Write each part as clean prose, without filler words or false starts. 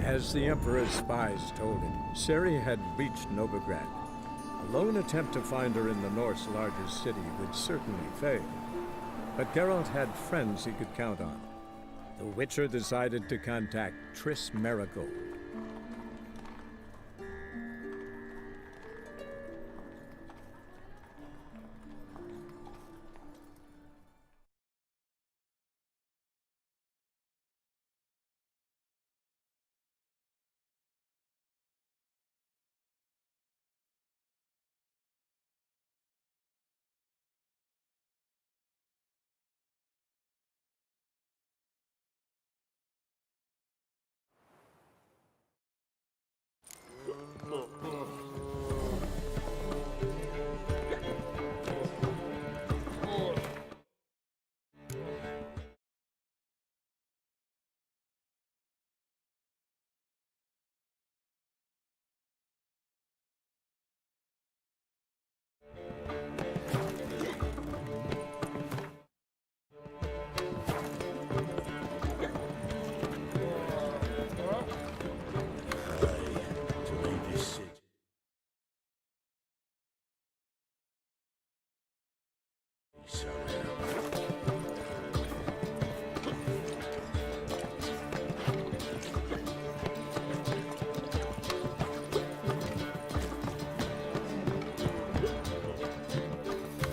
As the Emperor's spies told him, Ciri had reached Novigrad. A lone attempt to find her in the North's largest city would certainly fail. But Geralt had friends he could count on. The Witcher decided to contact Triss Merigold.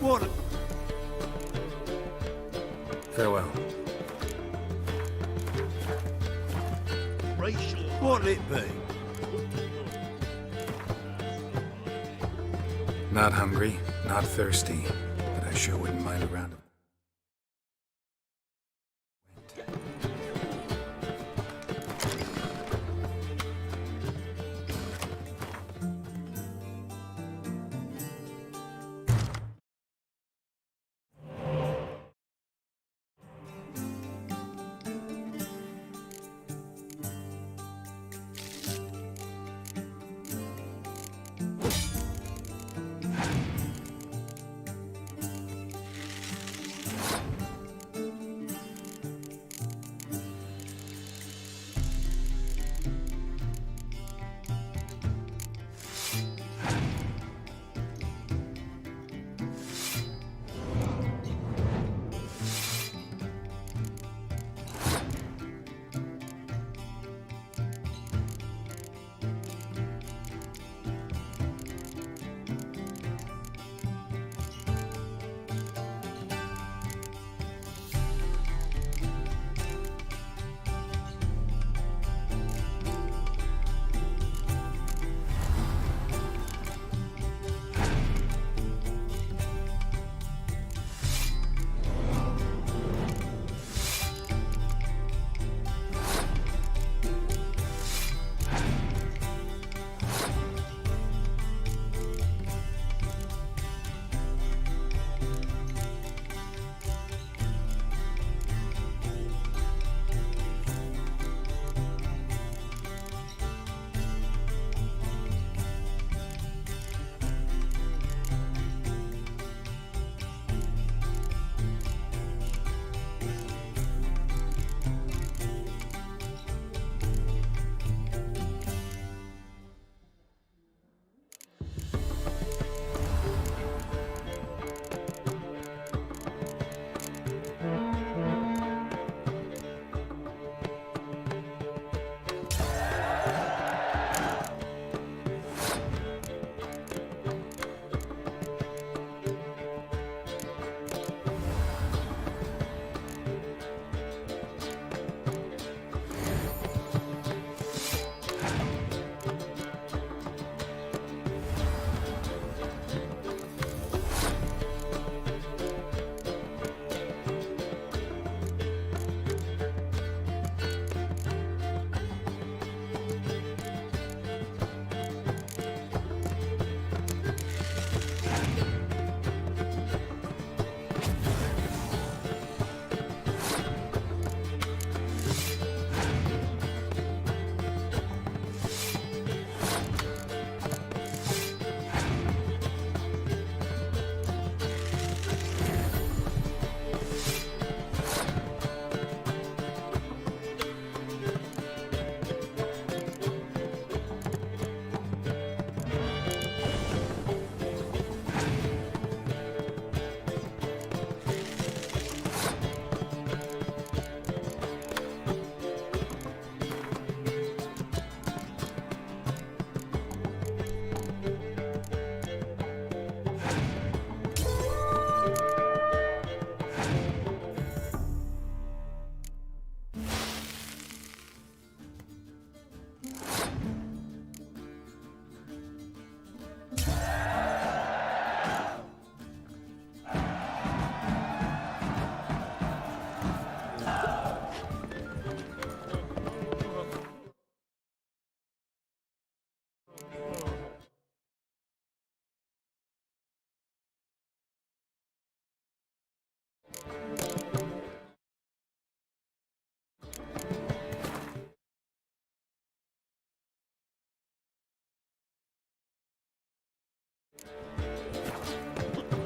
What? Farewell. What'll it be? Not hungry, not thirsty, but I sure wouldn't mind a round of...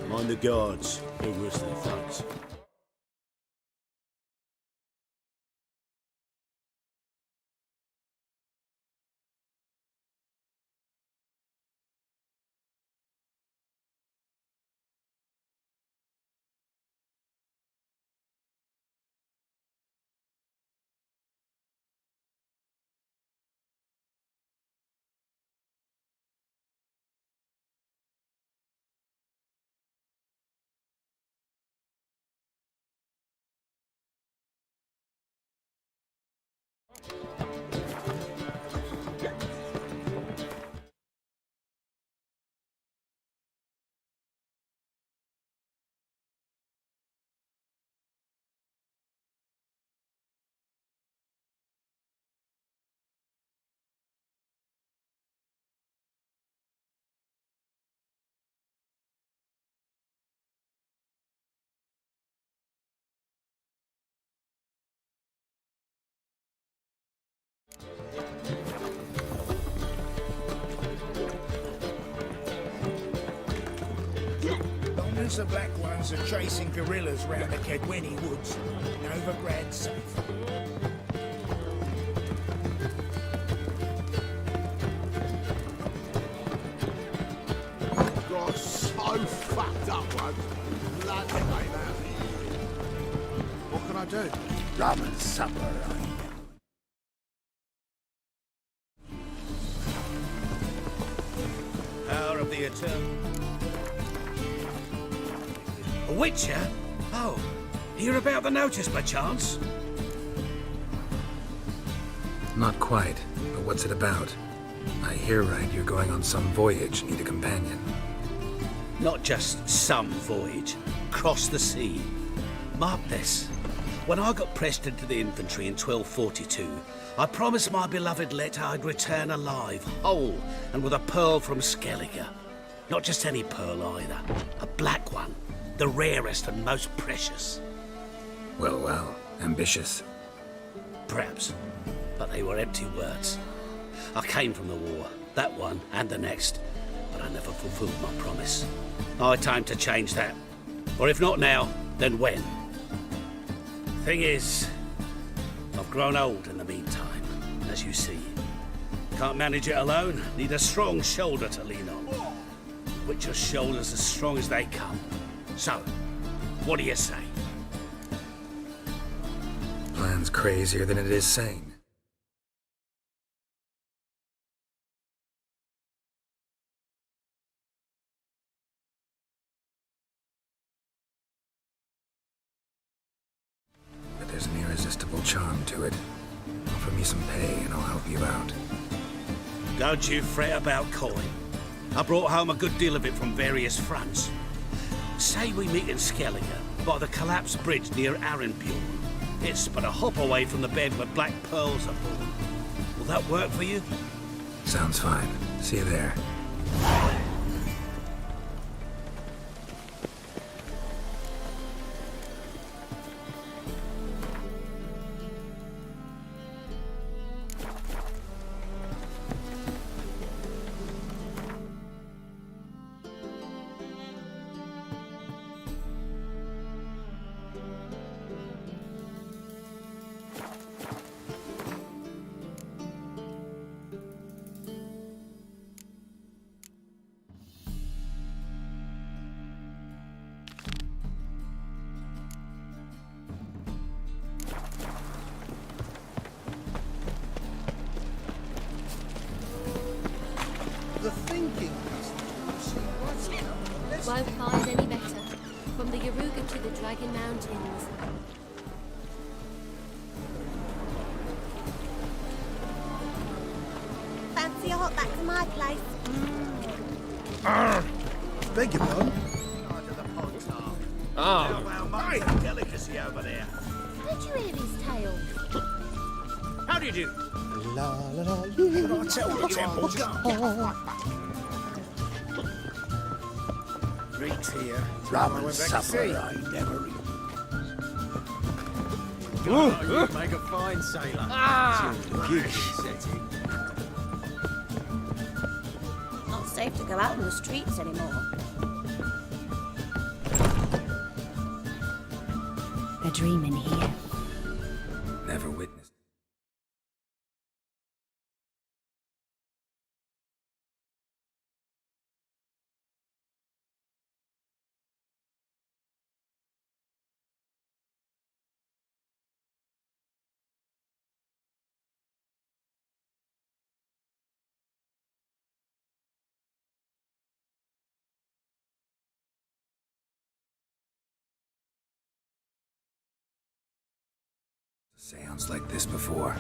Mind the guards. They're worse than thugs. Long as the black ones are chasing guerrillas round the Kedweni woods, Novigrad's safe. Got so fucked up once. Bloody mate, out here. What can I do? Rum and supper, eh? Power of the Eternal. A witcher? Oh, hear about the notice by chance? Not quite, but what's it about? I hear right, you're going on some voyage, need a companion. Not just some voyage. Cross the sea. Mark this. When I got pressed into the infantry in 1242, I promised my beloved Let I'd return alive, whole, and with a pearl from Skellige. Not just any pearl either. A black one. The rarest and most precious. Well, well, ambitious. Perhaps. But they were empty words. I came from the war, that one and the next, but I never fulfilled my promise. High time to change that. Or if not now, then when? Thing is, I've grown old in the meantime, as you see. Can't manage it alone, need a strong shoulder to lean on. Witcher's shoulders as strong as they come. So, what do you say? Plan's crazier than it is sane. But there's an irresistible charm to it. Offer me some pay and I'll help you out. Don't you fret about coin. I brought home a good deal of it from various fronts. Say we meet in Skellige, by the collapsed bridge near Arenbjorn. It's but a hop away from the bed where black pearls are born. Will that work for you? Sounds fine. See you there. The thinking Won't find any better. From the Yaruga to the Dragon Mountains. Fancy a hot back to my place? Beg your pardon? Oh, well, my delicacy over there. did you hear his tale? How do you do? But I tell the temple's Reed's here. Rum I and went back to sea. supper, I never eat. You make a fine sailor. Not safe to go out in the streets anymore. They're dreaming here. Never witnessed. Seance like this before,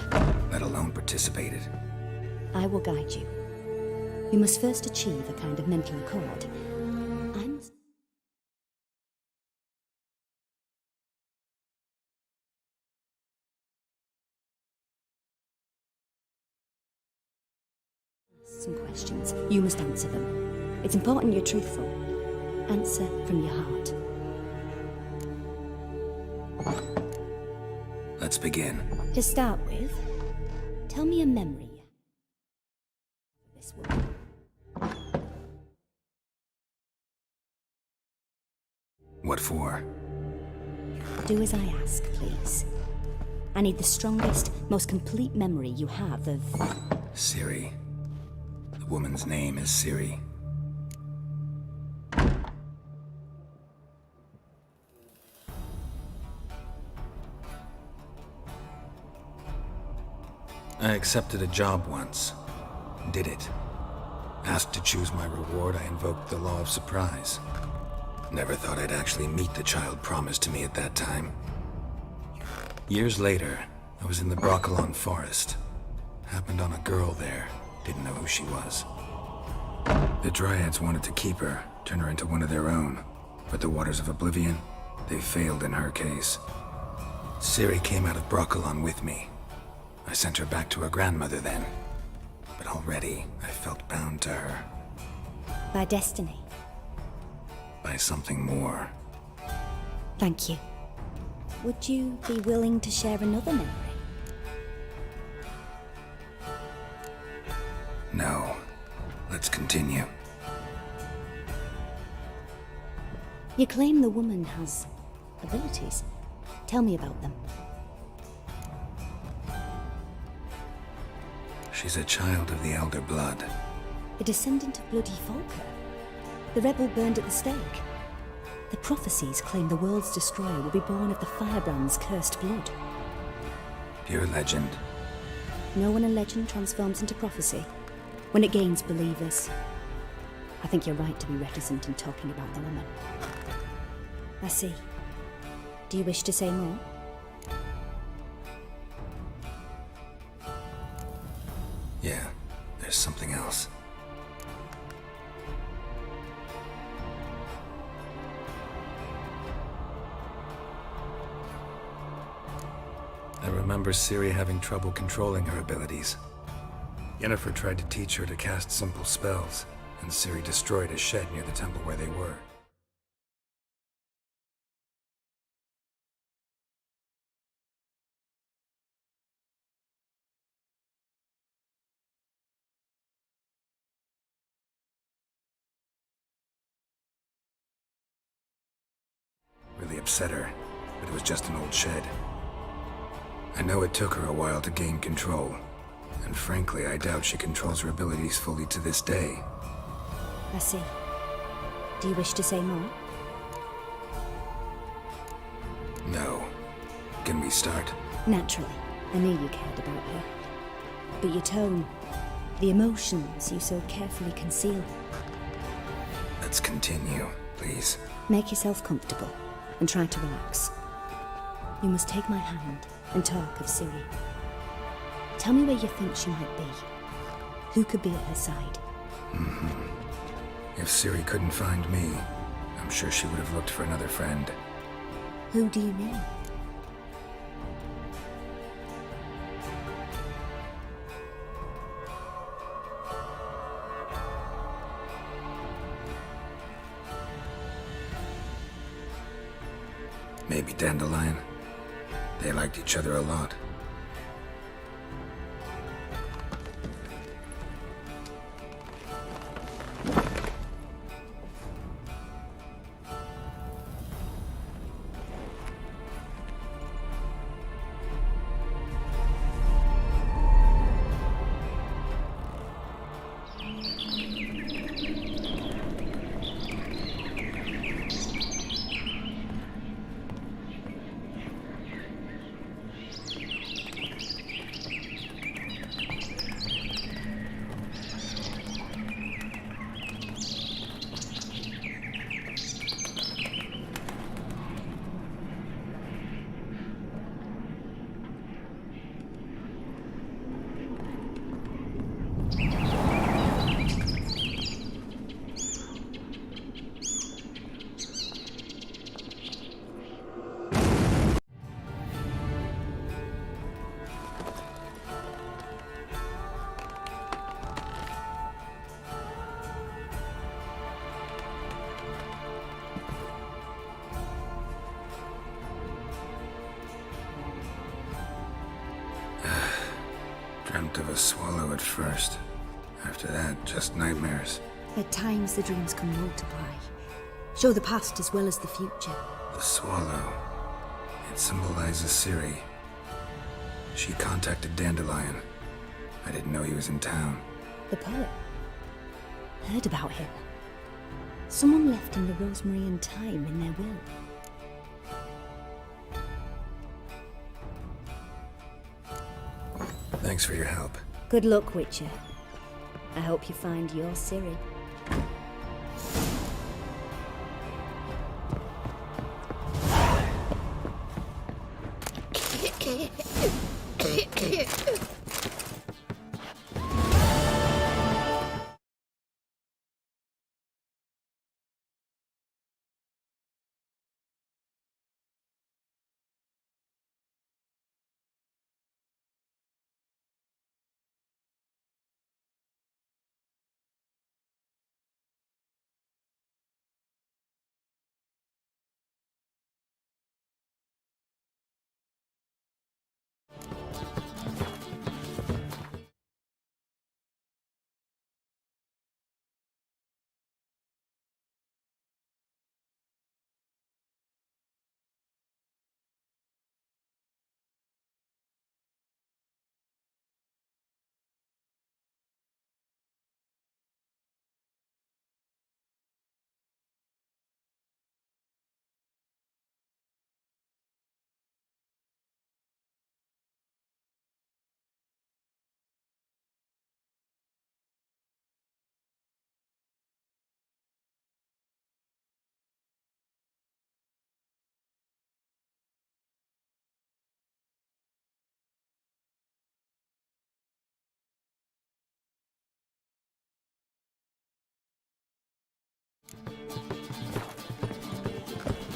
let alone participated. I will guide you. You must first achieve a kind of mental accord. I must... Some questions. You must answer them. It's important you're truthful. Answer from your heart. Let's begin. To start with, tell me a memory of this woman. What for? Do as I ask, please. I need the strongest, most complete memory you have of... Ciri. The woman's name is Ciri. I accepted a job once. Did it. Asked to choose my reward, I invoked the law of surprise. Never thought I'd actually meet the child promised to me at that time. Years later, I was in the Broccolon forest. Happened on a girl there. Didn't know who she was. The Dryads wanted to keep her, turn her into one of their own. But the Waters of Oblivion, they failed in her case. Ciri came out of Broccolon with me. I sent her back to her grandmother then. But already, I felt bound to her. By destiny. By something more. Thank you. Would you be willing to share another memory? No. Let's continue. You claim the woman has abilities. Tell me about them. She's a child of the Elder Blood. A descendant of bloody Volker. The rebel burned at the stake. The prophecies claim the world's destroyer will be born of the Firebrand's cursed blood. Pure legend. Know when a legend transforms into prophecy? When it gains believers. I think you're right to be reticent in talking about the woman. I see. Do you wish to say more? Yeah, there's something else. I remember Ciri having trouble controlling her abilities. Yennefer tried to teach her to cast simple spells, and Ciri destroyed a shed near the temple where they were. Really upset her, but it was just an old shed. I know it took her a while to gain control, and frankly, I doubt she controls her abilities fully to this day. I see. Do you wish to say more? No. Can we start? Naturally. I knew you cared about her. But your tone, the emotions you so carefully conceal. Let's continue, please. Make yourself comfortable and try to relax. You must take my hand and talk of Ciri. Tell me where you think she might be. Who could be at her side? If Ciri couldn't find me, I'm sure she would have looked for another friend. Who do you mean? Maybe Dandelion. They liked each other a lot. Dreamt of a swallow at first. After that, just nightmares. At times, the dreams can multiply, show the past as well as the future. The swallow. It symbolizes Ciri. She contacted Dandelion. I didn't know he was in town. The poet. Heard about him. Someone left him the rosemary and thyme in their will. Thanks for your help. Good luck, Witcher. I hope you find your Ciri.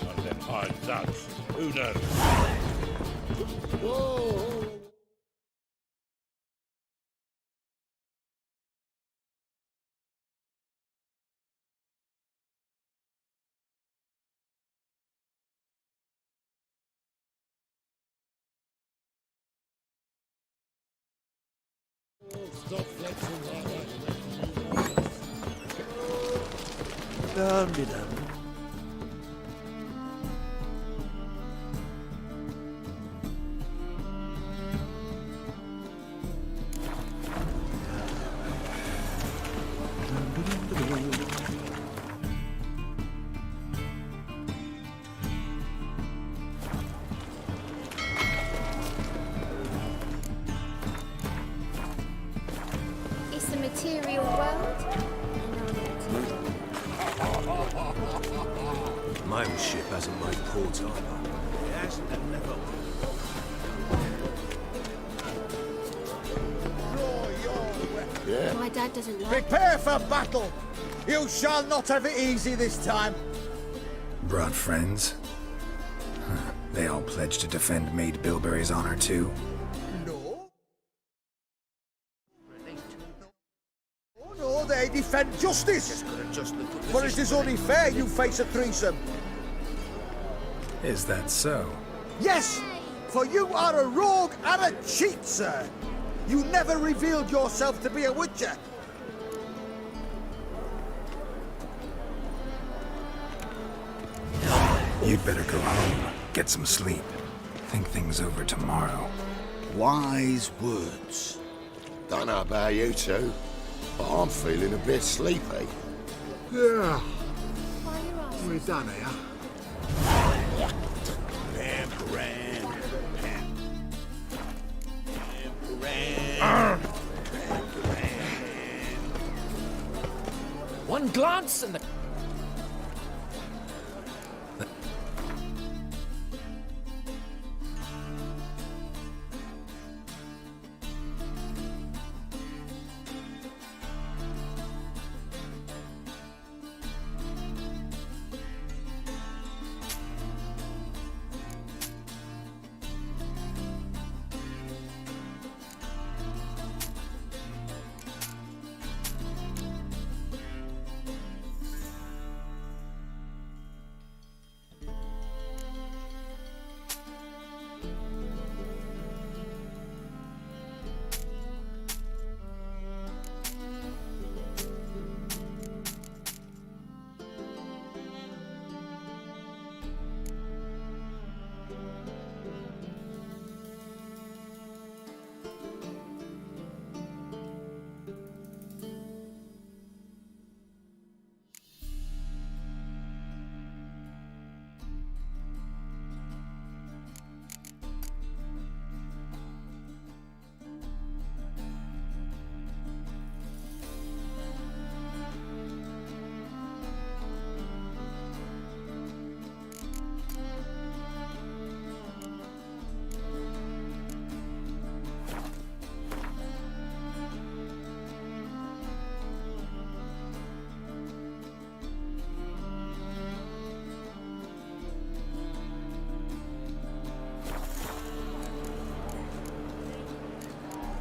One of them hard ducks. Who knows? Whoa! Stop flexing like that. Don't be done. It's the material world. My own ship hasn't made port either. It hasn't and never will. My dad doesn't like Prepare for battle! You shall not have it easy this time! Brought friends? Huh. They all pledged to defend Maid Bilberry's honor too. No. Oh no, they defend justice! Just gotta adjust the For it is only fair you face a threesome. Is that so? Yes! For you are a rogue and a cheat, sir! You never revealed yourself to be a witcher! You'd better go home, get some sleep. Think things over tomorrow. Wise words. Don't know about you two, but I'm feeling a bit sleepy. Yeah, Why you asking? we're done here. One glance and the...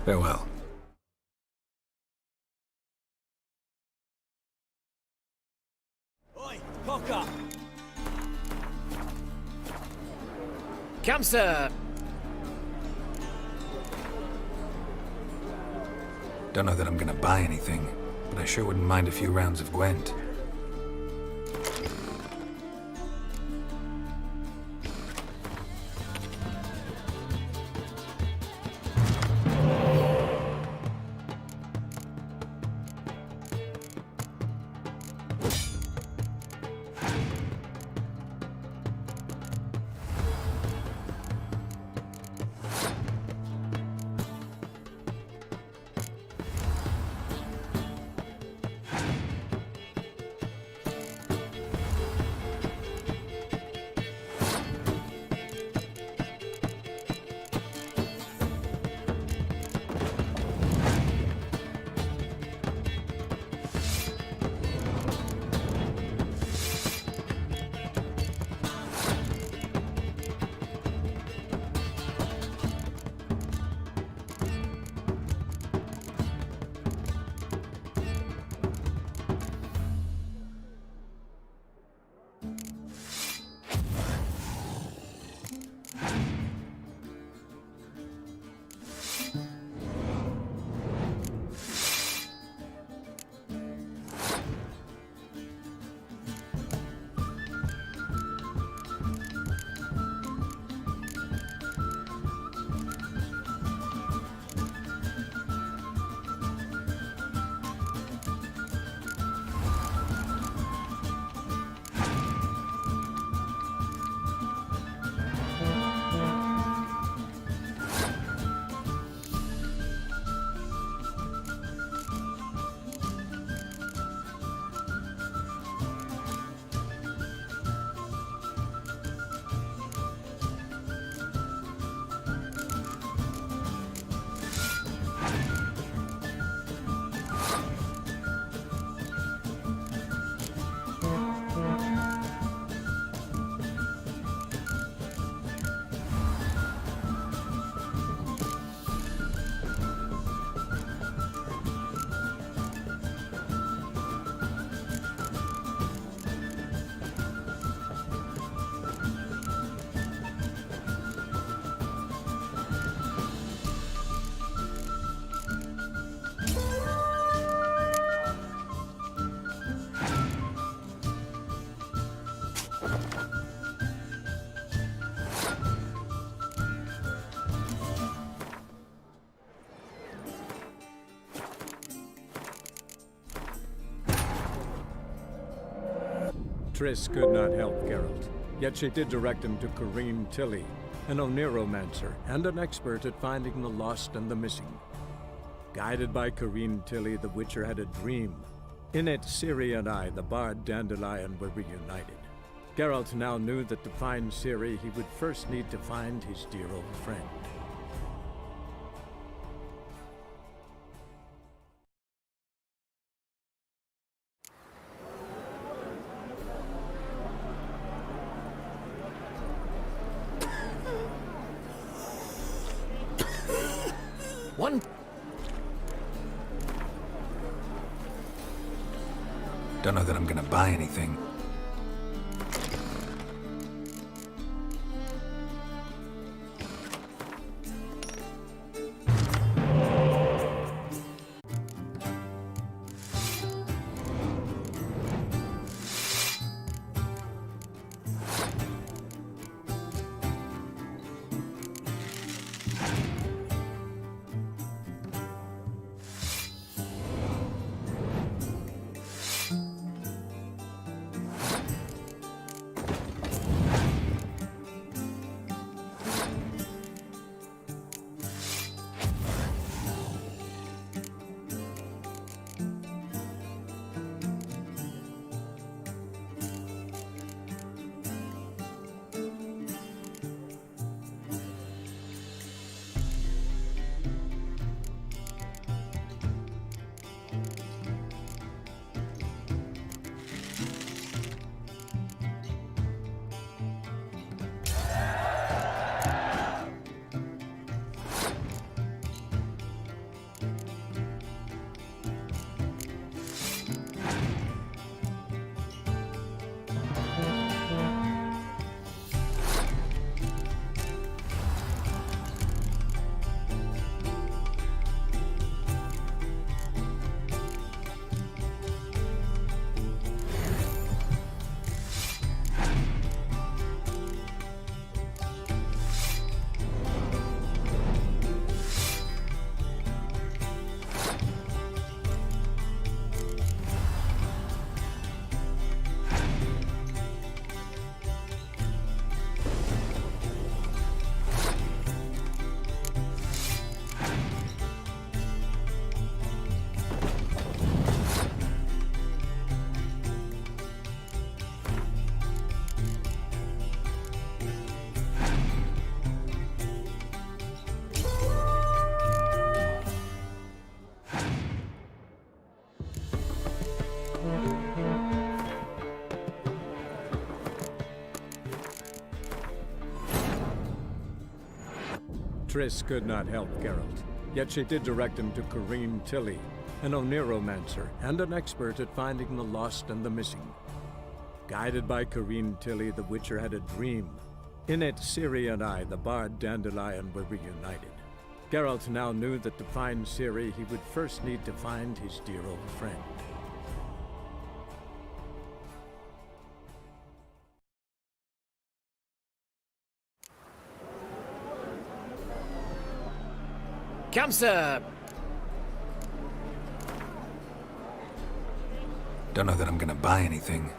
Farewell. Oi, cock up! Come, sir! Don't know that I'm gonna buy anything, but I sure wouldn't mind a few rounds of Gwent. Triss could not help Geralt, yet she did direct him to Corrine Tilly, an Oniromancer and an expert at finding the lost and the missing. Guided by Corrine Tilly, the Witcher had a dream. In it, Ciri and I, the bard Dandelion, were reunited. Geralt now knew that to find Ciri, he would first need to find his dear old friend. One. Don't know that I'm gonna buy anything. Triss could not help Geralt, yet she did direct him to Corrine Tilly, an Oniromancer and an expert at finding the lost and the missing. Guided by Corrine Tilly, the Witcher had a dream. In it, Ciri and I, the bard Dandelion, were reunited. Geralt now knew that to find Ciri, he would first need to find his dear old friend. Come, sir. Don't know that I'm gonna buy anything.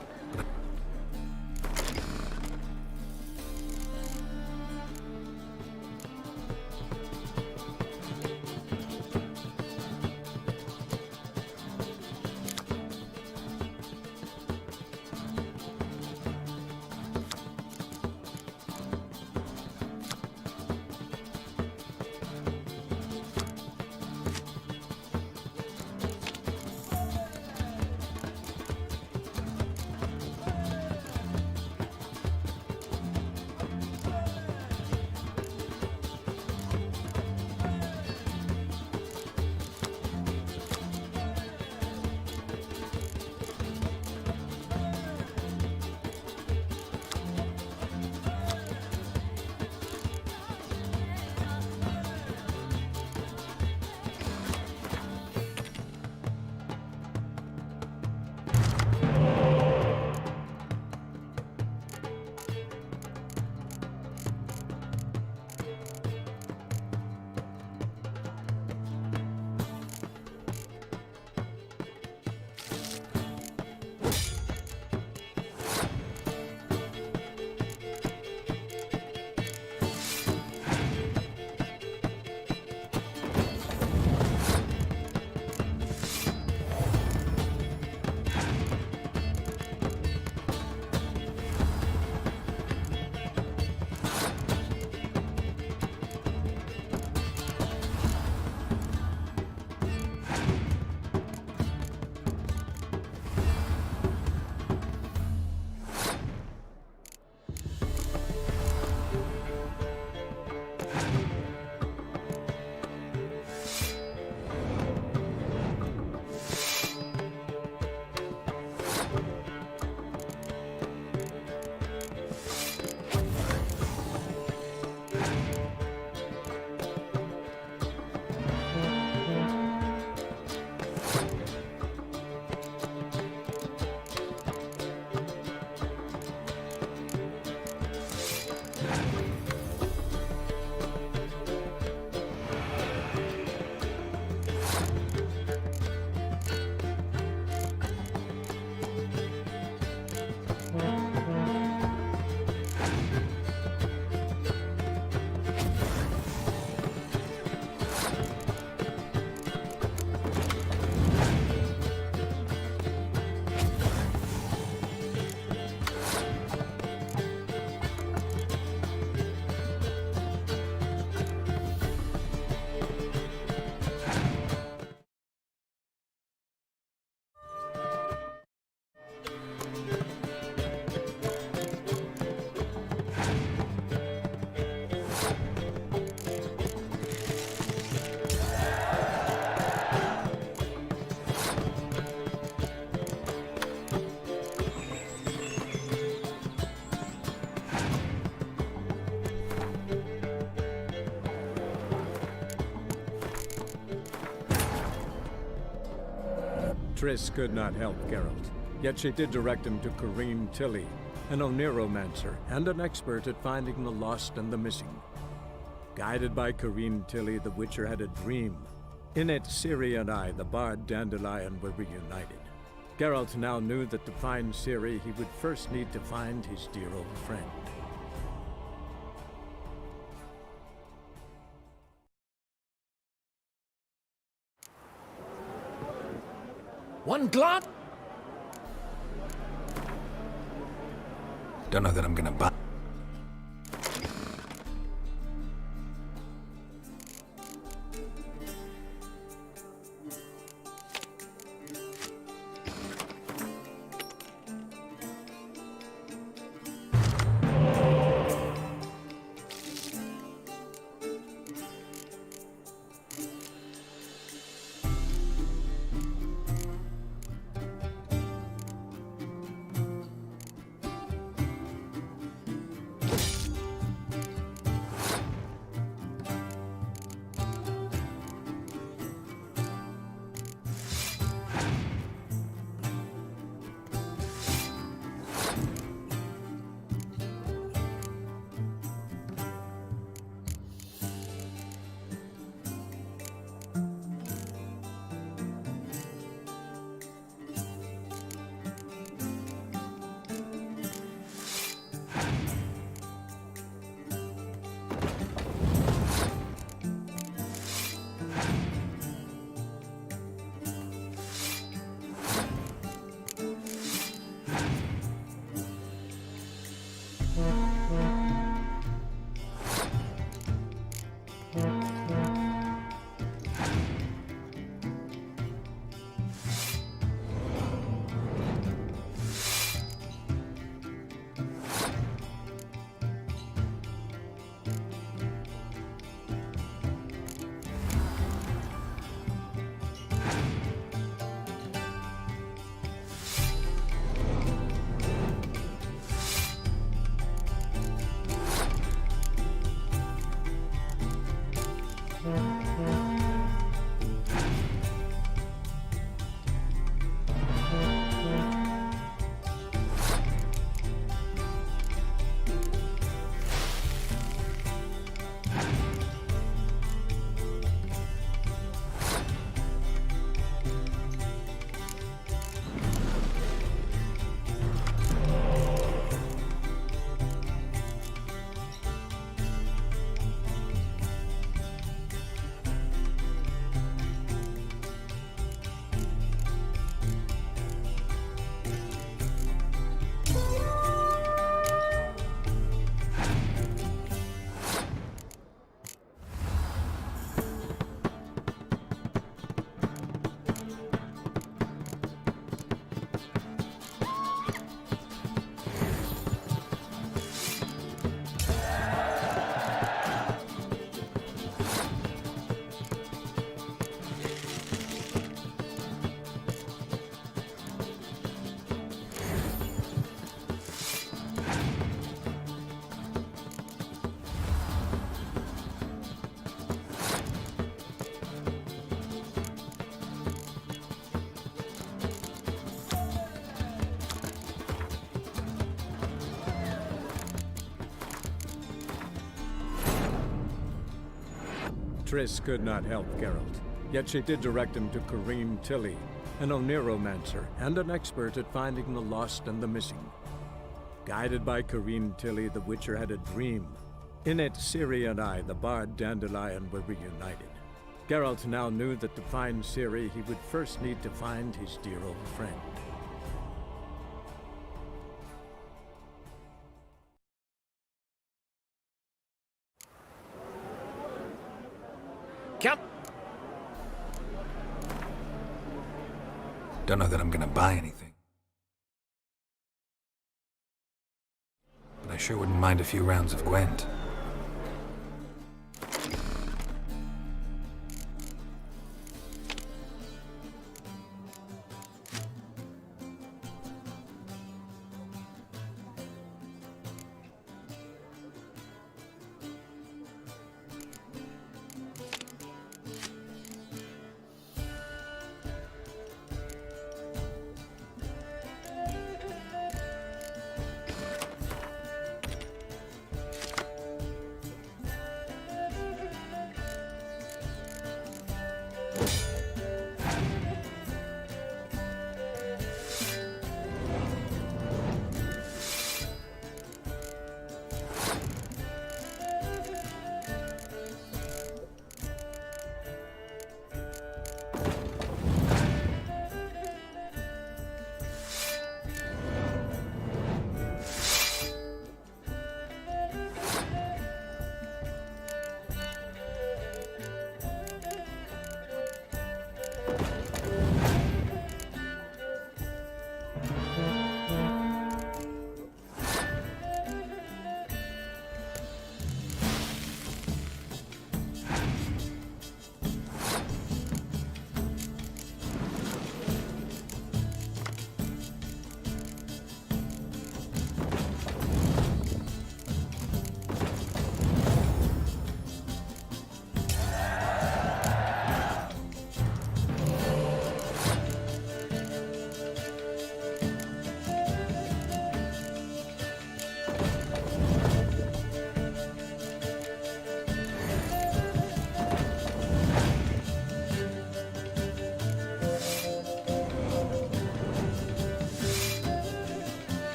Triss could not help Geralt, yet she did direct him to Corrine Tilly, an Oniromancer and an expert at finding the lost and the missing. Guided by Corrine Tilly, the Witcher had a dream. In it, Ciri and I, the bard Dandelion, were reunited. Geralt now knew that to find Ciri, he would first need to find his dear old friend. One glance. Don't know that I'm gonna buy. Triss could not help Geralt, yet she did direct him to Corrine Tilly, an Oniromancer and an expert at finding the lost and the missing. Guided by Corrine Tilly, the Witcher had a dream. In it, Ciri and I, the bard Dandelion, were reunited. Geralt now knew that to find Ciri, he would first need to find his dear old friend. Come. Don't know that I'm gonna buy anything. But I sure wouldn't mind a few rounds of Gwent.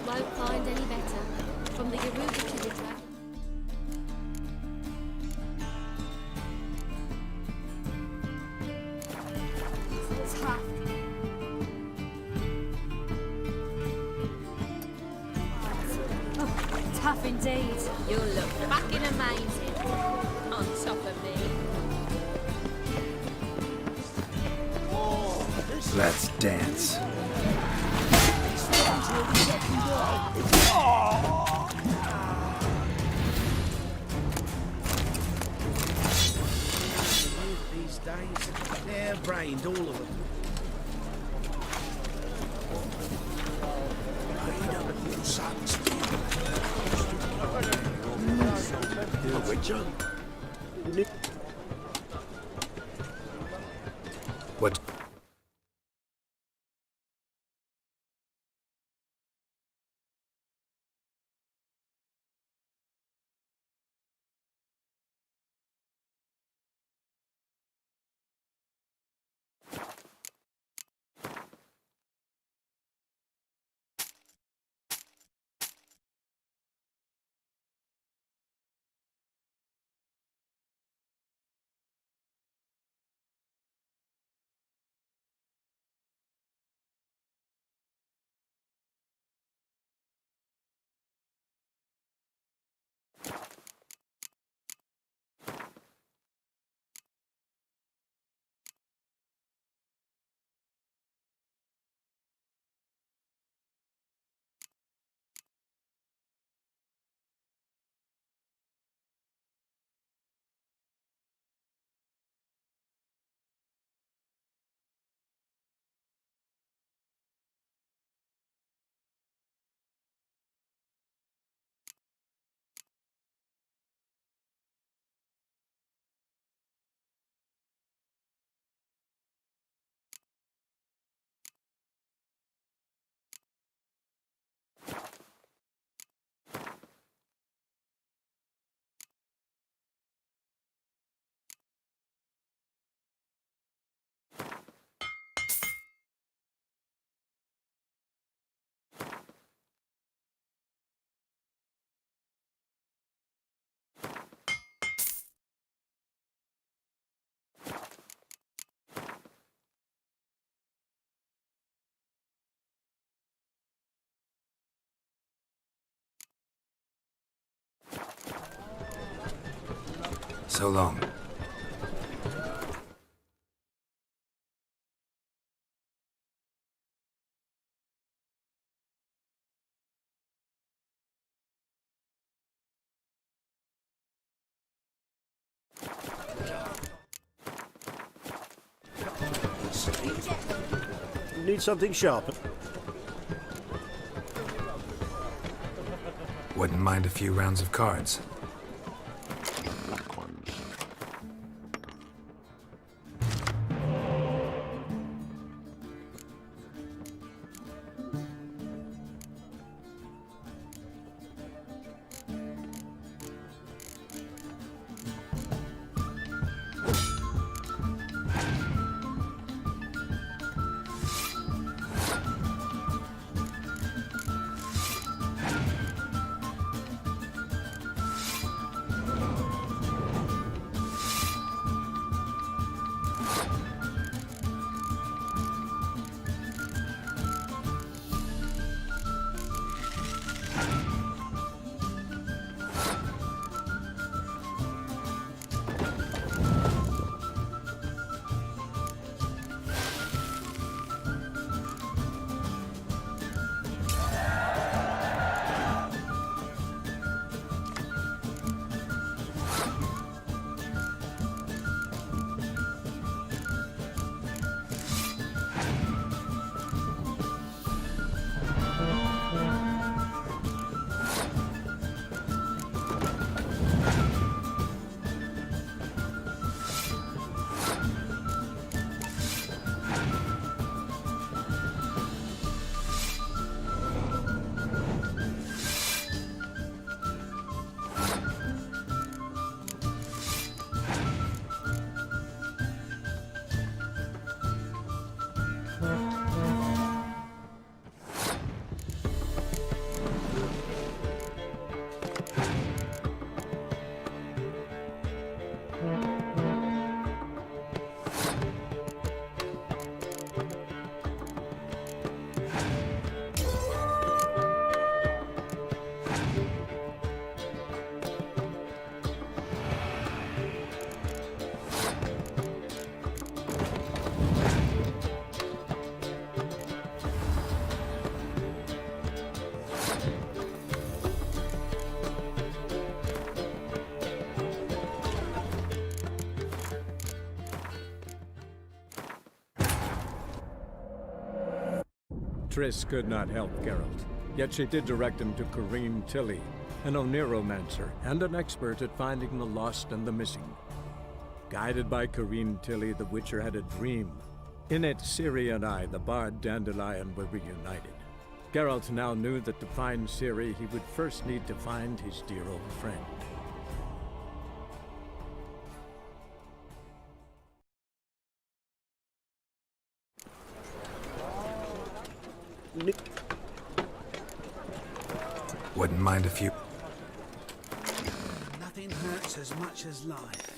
Won't find any better. From the Yaruga to the dragon. Tough. Oh, tough indeed. You'll look fucking amazing on top of me. Let's dance. These days, they're brained, all of them. Your son's Witcher? What? So long. Need something sharp. Wouldn't mind a few rounds of cards. Triss could not help Geralt, yet she did direct him to Corrine Tilly, an Oniromancer and an expert at finding the lost and the missing. Guided by Corrine Tilly, the Witcher had a dream. In it, Ciri and I, the bard Dandelion, were reunited. Geralt now knew that to find Ciri, he would first need to find his dear old friend. Wouldn't mind a few. Nothing hurts as much as life.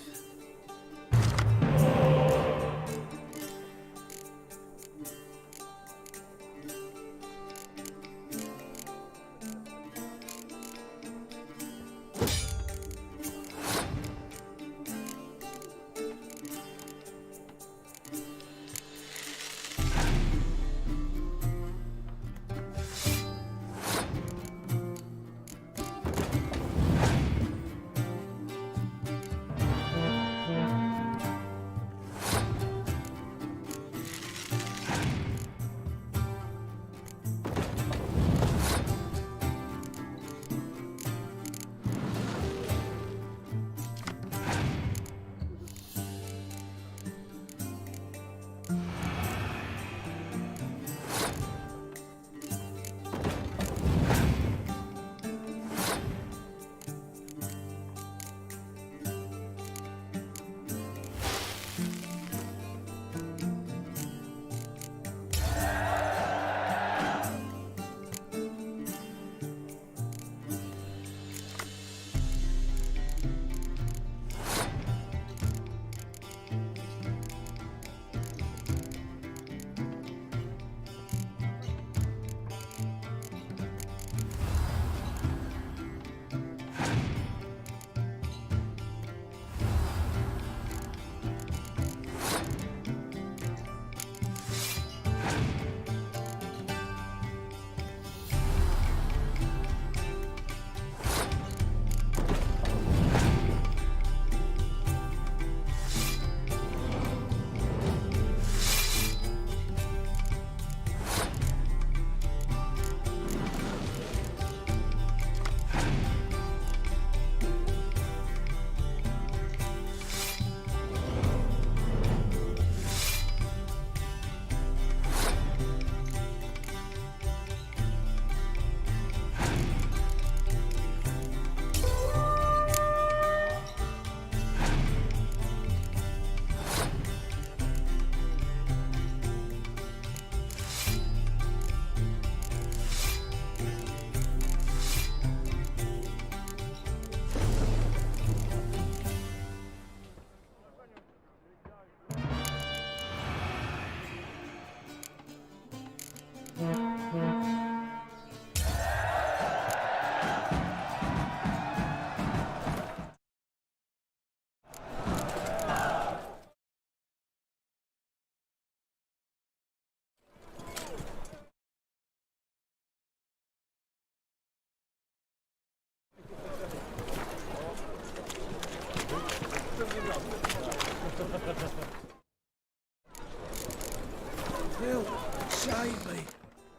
Help! Save me!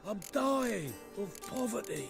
I'm dying of poverty.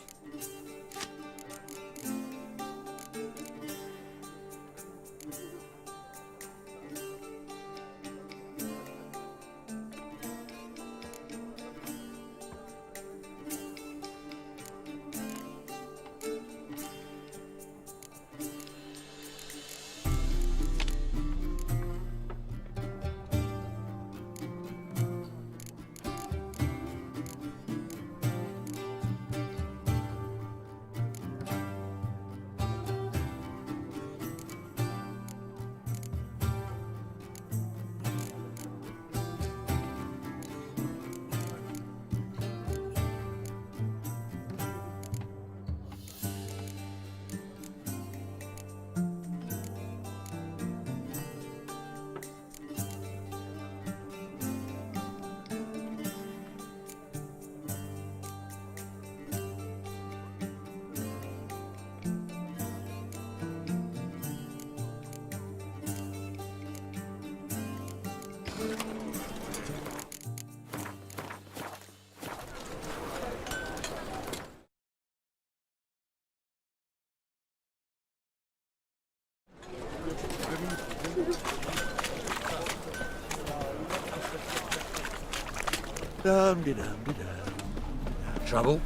Trouble?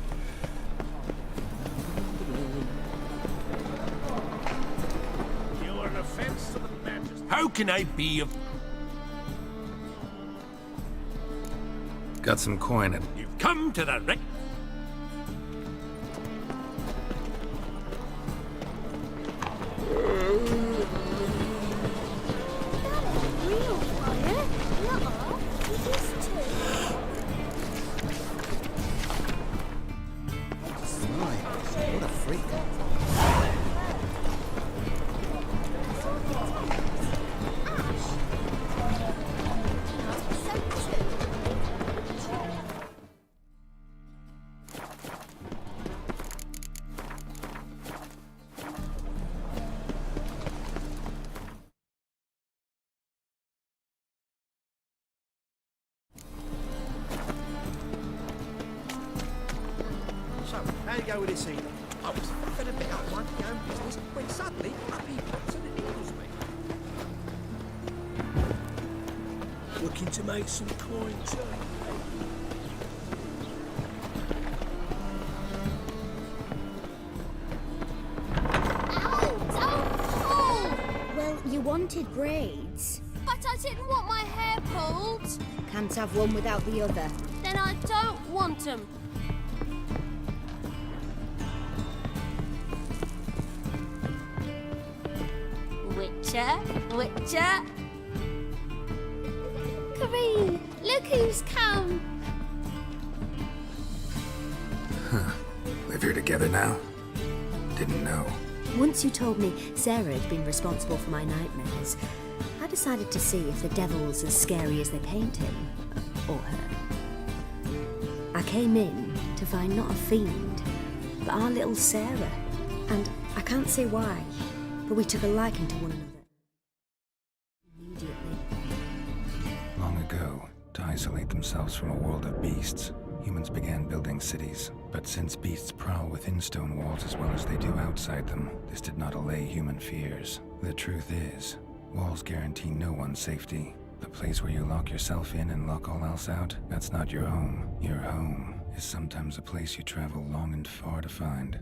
You are an offence to the Majesty. How can I be of... Got some coin and... You've come to the right... Real fire? Nuh-uh. It is too. What a freak. So, how you go with this evening? I was fucking a bit up minding my own business when suddenly up he pops and enables me. Looking to make some coin, sir. Well, you wanted braids. But I didn't want my hair pulled. Can't have one without the other. Then I don't want them. Witcher. Kareen, look who's come. Live here together now? Didn't know. Once you told me Sarah had been responsible for my nightmares, I decided to see if the devil's as scary as they paint him. Or her. I came in to find not a fiend, but our little Sarah. And I can't say why, but we took a liking to one another. Immediately. Long ago, to isolate themselves from a world of beasts, humans began building cities. But since beasts prowl within stone walls as well as they do outside them, this did not allay human fears. The truth is, walls guarantee no one's safety. The place where you lock yourself in and lock all else out, that's not your home. Your home is sometimes a place you travel long and far to find.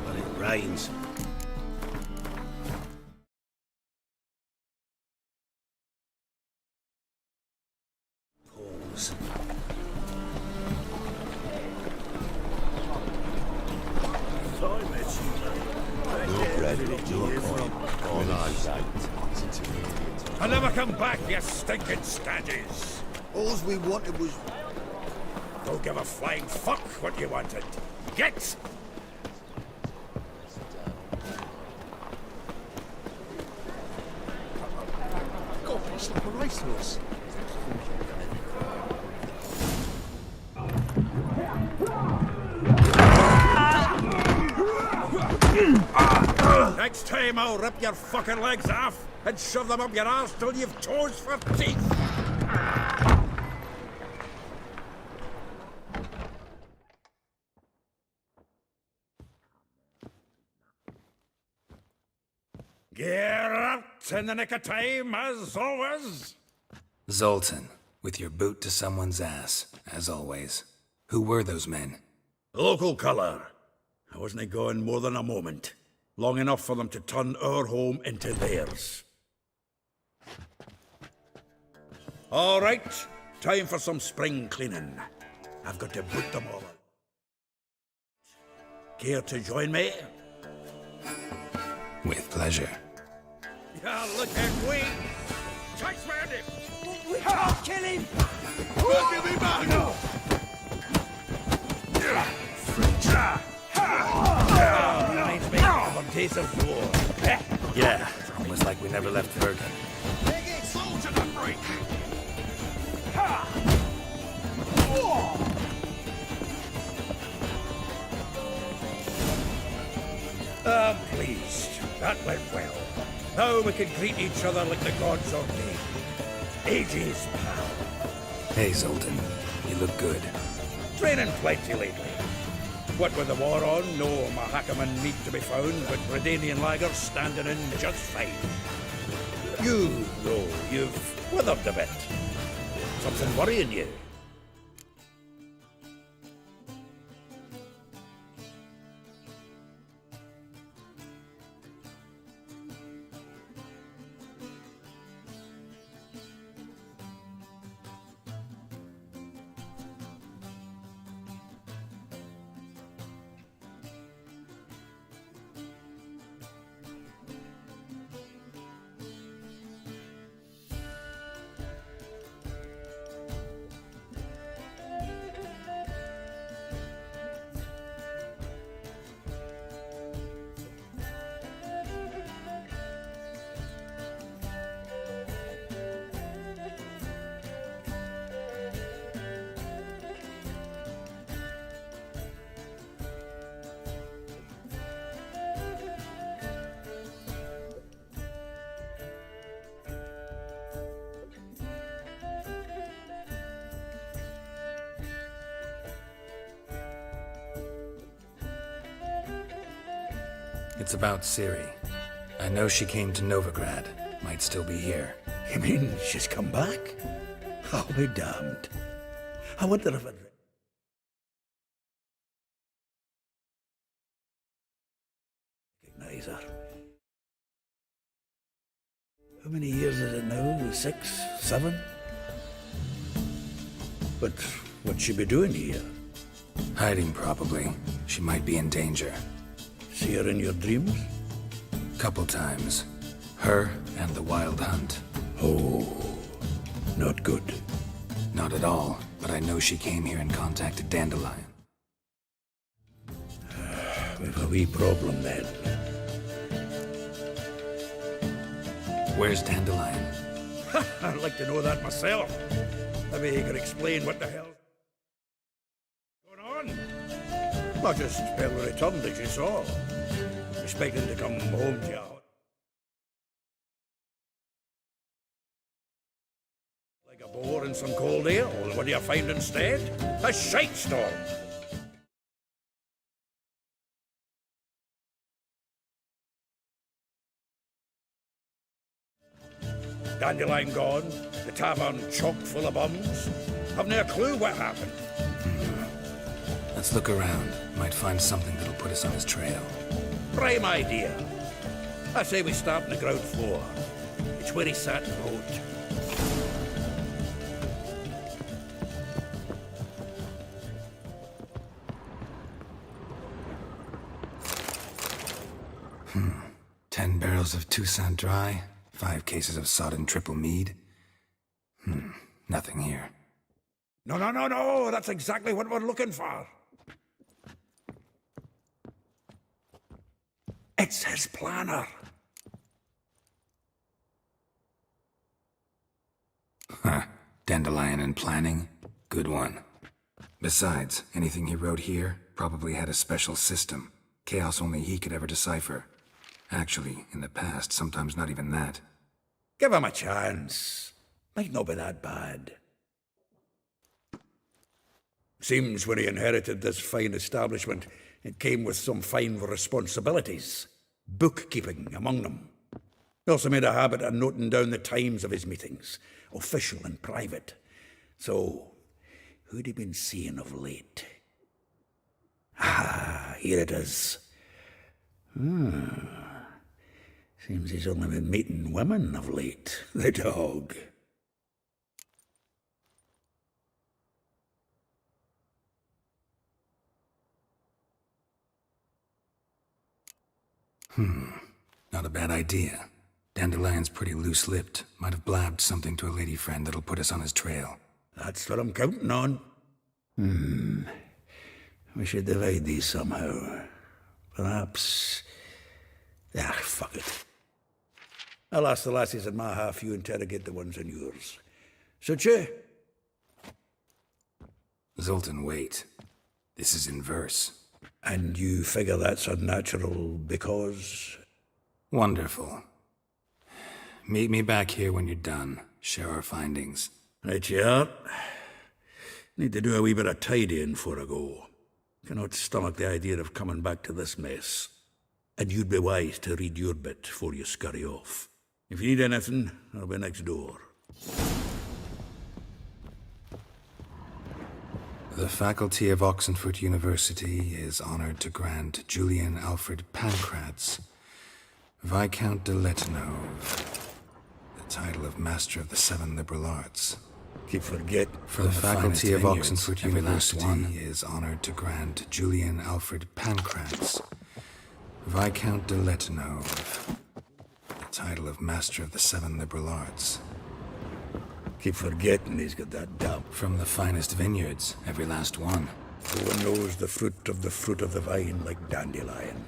But it rains. Pause. I never come back, you stinking staggies. All we wanted was... Don't give a flying fuck what you wanted. Get! God, it's like a racehorse. Next time I'll rip your fucking legs off and shove them up your arse till you've toes for teeth. Get out in the nick of time, as always. Zoltan, with your boot to someone's ass, as always. Who were those men? Local colour. I wasn't gone more than a moment. Long enough for them to turn our home into theirs. All right, time for some spring cleaning. I've got to boot them all out. Care to join me? With pleasure. Yeah, look at we. Chase round him. We can't kill him! Give me back. Reminds me of the days of war. Yeah, almost like we never left Bergen. Take it, soldier! to the brink! Ha! Whoa! I'm pleased. That went well. Now we can greet each other like the gods ordained. Ages, pal. Hey, Zoltan. You look good. Training plenty lately. What with the war on, no Mahakaman meat to be found, but Redanian lagers standing in just fine. You, though, you've withered a bit. Something worrying you? It's about Ciri. I know she came to Novigrad. Might still be here. You mean she's come back? I'll be damned. I wonder if it... recognize her. How many years is it now? 6? 7? But what'd she be doing here? Hiding, probably. She might be in danger. See her in your dreams? Couple times. Her and the Wild Hunt. Oh, not good. Not at all, but I know she came here and contacted Dandelion. We've a wee problem then. Where's Dandelion? I'd like to know that myself. Maybe he could explain what the hell's going on. I just barely returned, as you saw. Expecting to come home to you. Like a boar in some cold ale. What do you find instead? A shite storm. Dandelion gone, the tavern chock full of bums. Haven't a clue what happened. Let's look around. Might find something that'll put us on his trail. Prime idea. I say we start on the ground floor. It's where he sat and wrote. Hmm. 10 barrels of Toussaint Dry, 5 cases of sodden triple mead. Nothing here. No, that's exactly what we're looking for. It's his planner. Huh. Dandelion and planning? Good one. Besides, anything he wrote here probably had a special system. Chaos only he could ever decipher. Actually, in the past, sometimes not even that. Give him a chance. Might not be that bad. Seems when he inherited this fine establishment, it came with some fine responsibilities. Bookkeeping among them. He also made a habit of noting down the times of his meetings, official and private. So, who'd he been seeing of late? Ah, here it is. Seems he's only been meeting women of late, the dog. Not a bad idea. Dandelion's pretty loose-lipped. Might have blabbed something to a lady friend that'll put us on his trail. That's what I'm counting on. We should divide these somehow. Perhaps... fuck it. I'll ask the lassies in my half, you interrogate the ones in yours. Suit you? Zoltan, wait. This is in verse. And you figure that's unnatural because? Wonderful. Meet me back here when you're done. Share our findings. Right you are. Need to do a wee bit of tidying before I go. Cannot stomach the idea of coming back to this mess. And you'd be wise to read your bit before you scurry off. If you need anything, I'll be next door. The faculty of Oxenford University is honored to grant Julian Alfred Pancratz, Viscount de Lettenove, the title of Master of the Seven Liberal Arts. Keep forget. For the faculty of Oxenford University is honored to grant Julian Alfred Pancratz, Viscount de Lettenove, the title of Master of the Seven Liberal Arts. Keep forgetting he's got that damp. From the finest vineyards, every last one. No one knows the fruit of the vine like Dandelion.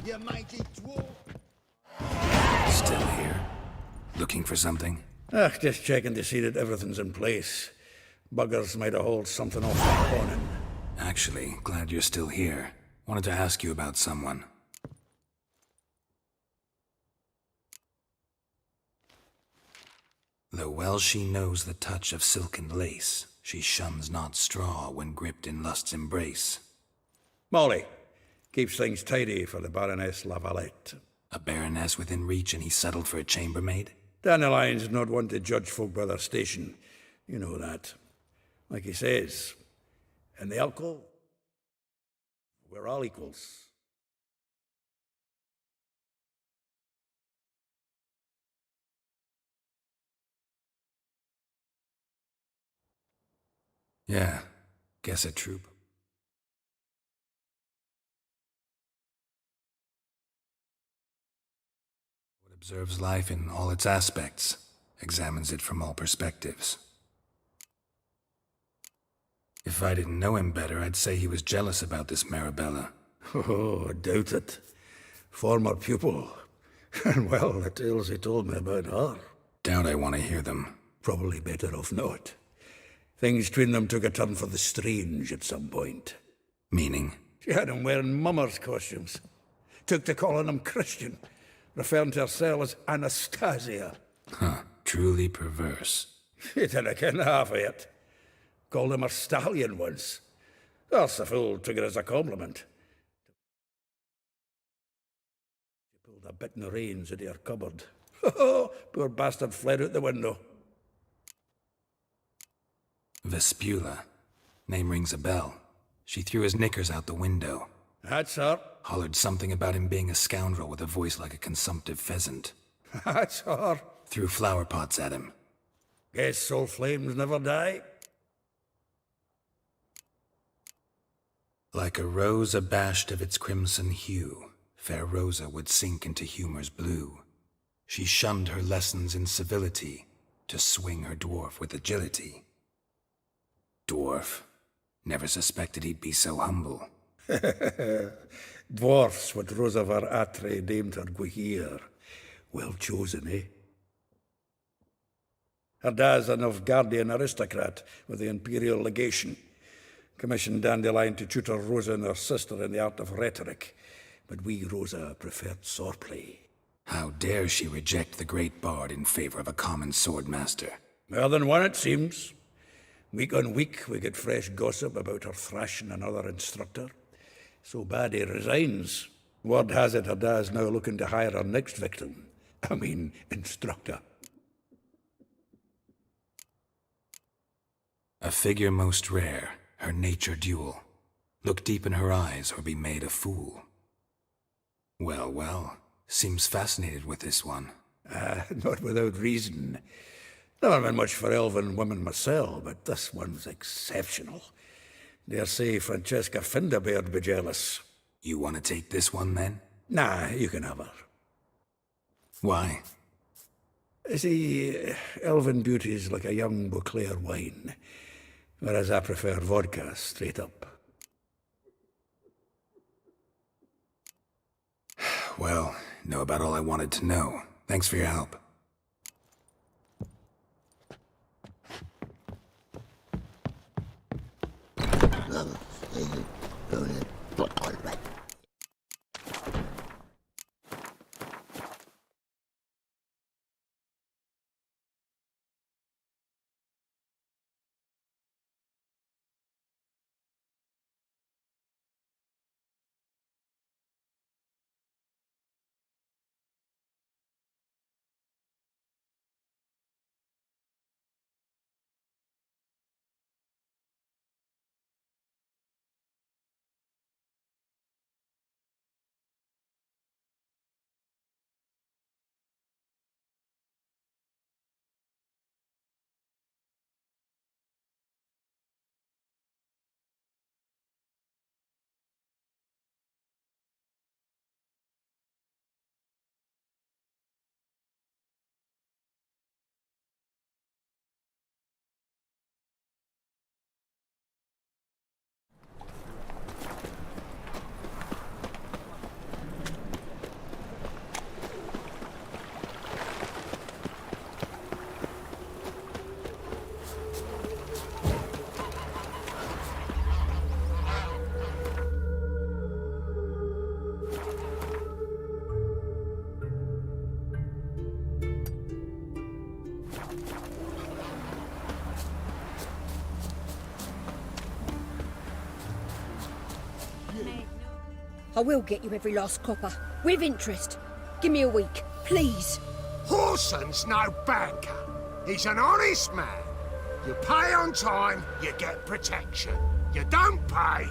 You mighty dwarf. Still here? Looking for something? Just checking to see that everything's in place. Buggers might have hauled something off the awning. Actually, glad you're still here. Wanted to ask you about someone. Though well she knows the touch of silken lace, she shuns not straw when gripped in lust's embrace. Molly. Keeps things tidy for the Baroness Lavalette. A baroness within reach and he settled for a chambermaid? Dandelion's not one to judge folk by their station. You know that. Like he says, in the alcove, we're all equals. Yeah, guess a troop. observes life in all its aspects, examines it from all perspectives. If I didn't know him better, I'd say he was jealous about this Marabella. Oh, I doubt it. Former pupil. And well, the tales he told me about her. Doubt I want to hear them. Probably better off not. Things between them took a turn for the strange at some point. Meaning? She had him wearing mummers' costumes. Took to calling him Christian, referring to herself as Anastasia. Huh, truly perverse. He didn't ken half of it. Called him a stallion once. That's the fool took it as a compliment. She pulled a bit in the reins out of her cupboard. Poor bastard fled out the window. Vespula. Name rings a bell. She threw his knickers out the window. That's her. Hollered something about him being a scoundrel with a voice like a consumptive pheasant. That's her. Threw flower pots at him. Guess soul flames never die. Like a rose abashed of its crimson hue, fair Rosa would sink into humor's blue. She shunned her lessons in civility, to swing her dwarf with agility. Dwarf. Never suspected he'd be so humble. Dwarfs, what Rosa var Atre deemed her Guihir. Well chosen, eh? Her dad's a Novgardian aristocrat with the Imperial Legation. Commissioned Dandelion to tutor Rosa and her sister in the art of rhetoric. But we, Rosa, preferred swordplay. How dare she reject the great bard in favor of a common swordmaster? More than one, it seems. Week on week, we get fresh gossip about her thrashing another instructor. So bad he resigns. Word has it her dad's now looking to hire her next victim. I mean, instructor. A figure most rare, her nature dual. Look deep in her eyes or be made a fool. Well, well, seems fascinated with this one. Not without reason. Never been much for elven women myself, but this one's exceptional. Dare say Francesca Finderbeard be jealous. You want to take this one, then? Nah, you can have her. Why? See, elven beauty's like a young Beauclair wine, whereas I prefer vodka straight up. Well, know about all I wanted to know. Thanks for your help. I will get you every last copper, with interest. Give me a week, please. Horson's no banker. He's an honest man. You pay on time, you get protection. You don't pay...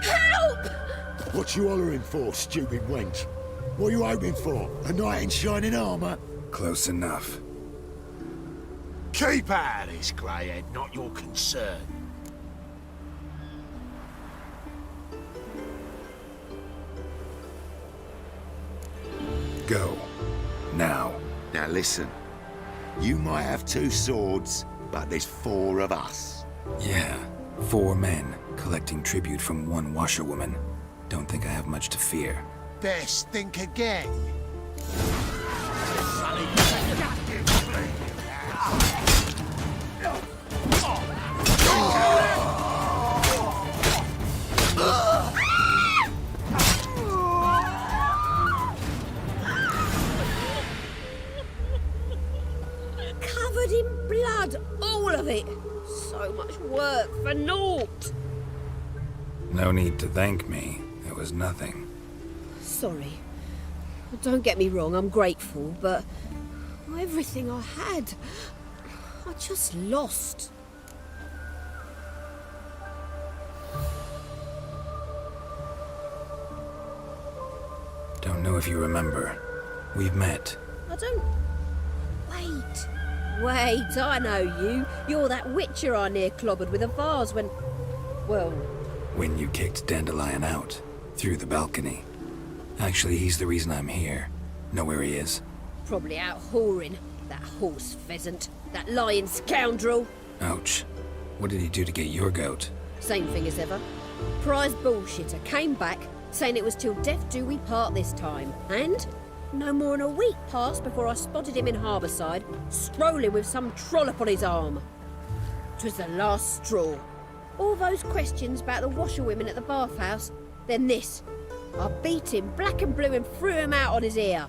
Help! What you hollering for, stupid wench? What are you hoping for? A knight in shining armour? Close enough. Keep out of this, greyhead, not your concern. Go. Now. Now listen. You might have 2 swords, but there's 4 of us. Yeah, 4 men collecting tribute from 1 washerwoman. Don't think I have much to fear. Best think again. Covered in blood, all of it. So much work for naught. No need to thank me. It was nothing. Sorry. Don't get me wrong, I'm grateful, but everything I had, I just lost. Don't know if you remember. We've met. I don't... Wait, I know you. You're that witcher I near clobbered with a vase when... Well... When you kicked Dandelion out. Through the balcony. Actually, he's the reason I'm here. Know where he is? Probably out whoring. That horse pheasant. That lying scoundrel. Ouch. What did he do to get your goat? Same thing as ever. Prize bullshitter came back, saying it was till death do we part this time. And no more than a week passed before I spotted him in Harbourside, strolling with some trollop on his arm. 'Twas the last straw. All those questions about the washerwomen at the bathhouse, then this. I beat him black and blue and threw him out on his ear.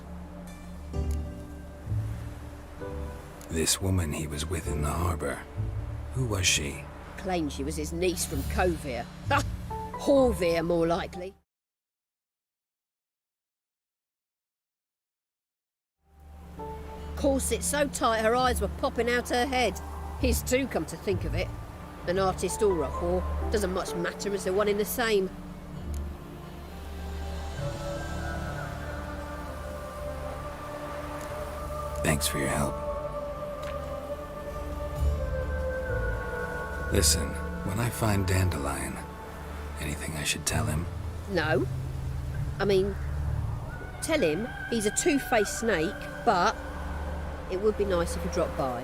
This woman he was with in the harbour. Who was she? Claimed she was his niece from Covere. Ha! Horvere, more likely. Corset so tight her eyes were popping out her head. His too, come to think of it. An artist or a whore, doesn't much matter as they're one in the same. Thanks for your help. Listen, when I find Dandelion, anything I should tell him? No. I mean, tell him he's a two-faced snake, but it would be nice if he dropped by.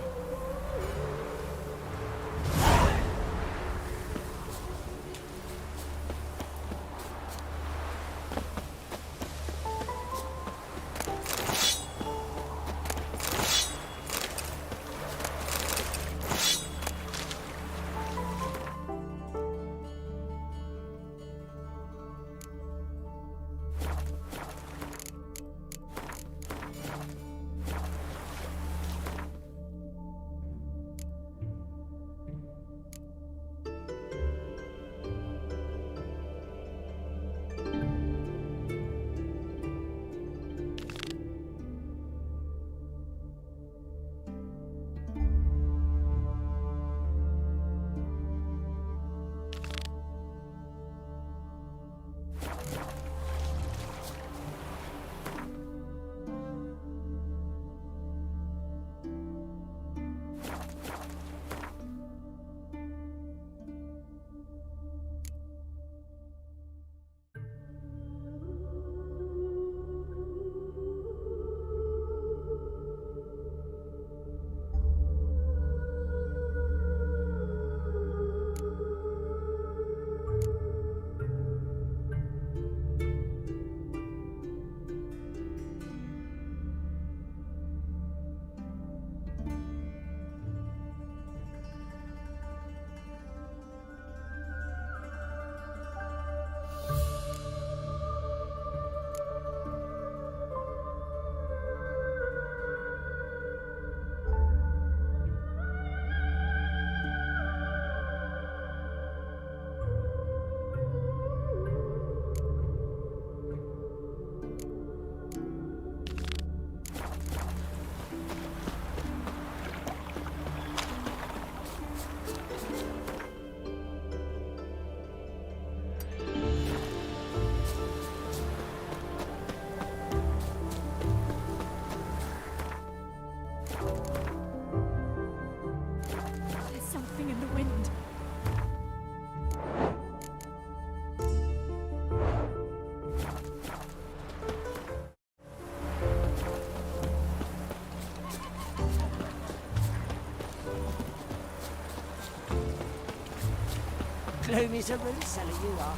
Loomy's a root seller, you are.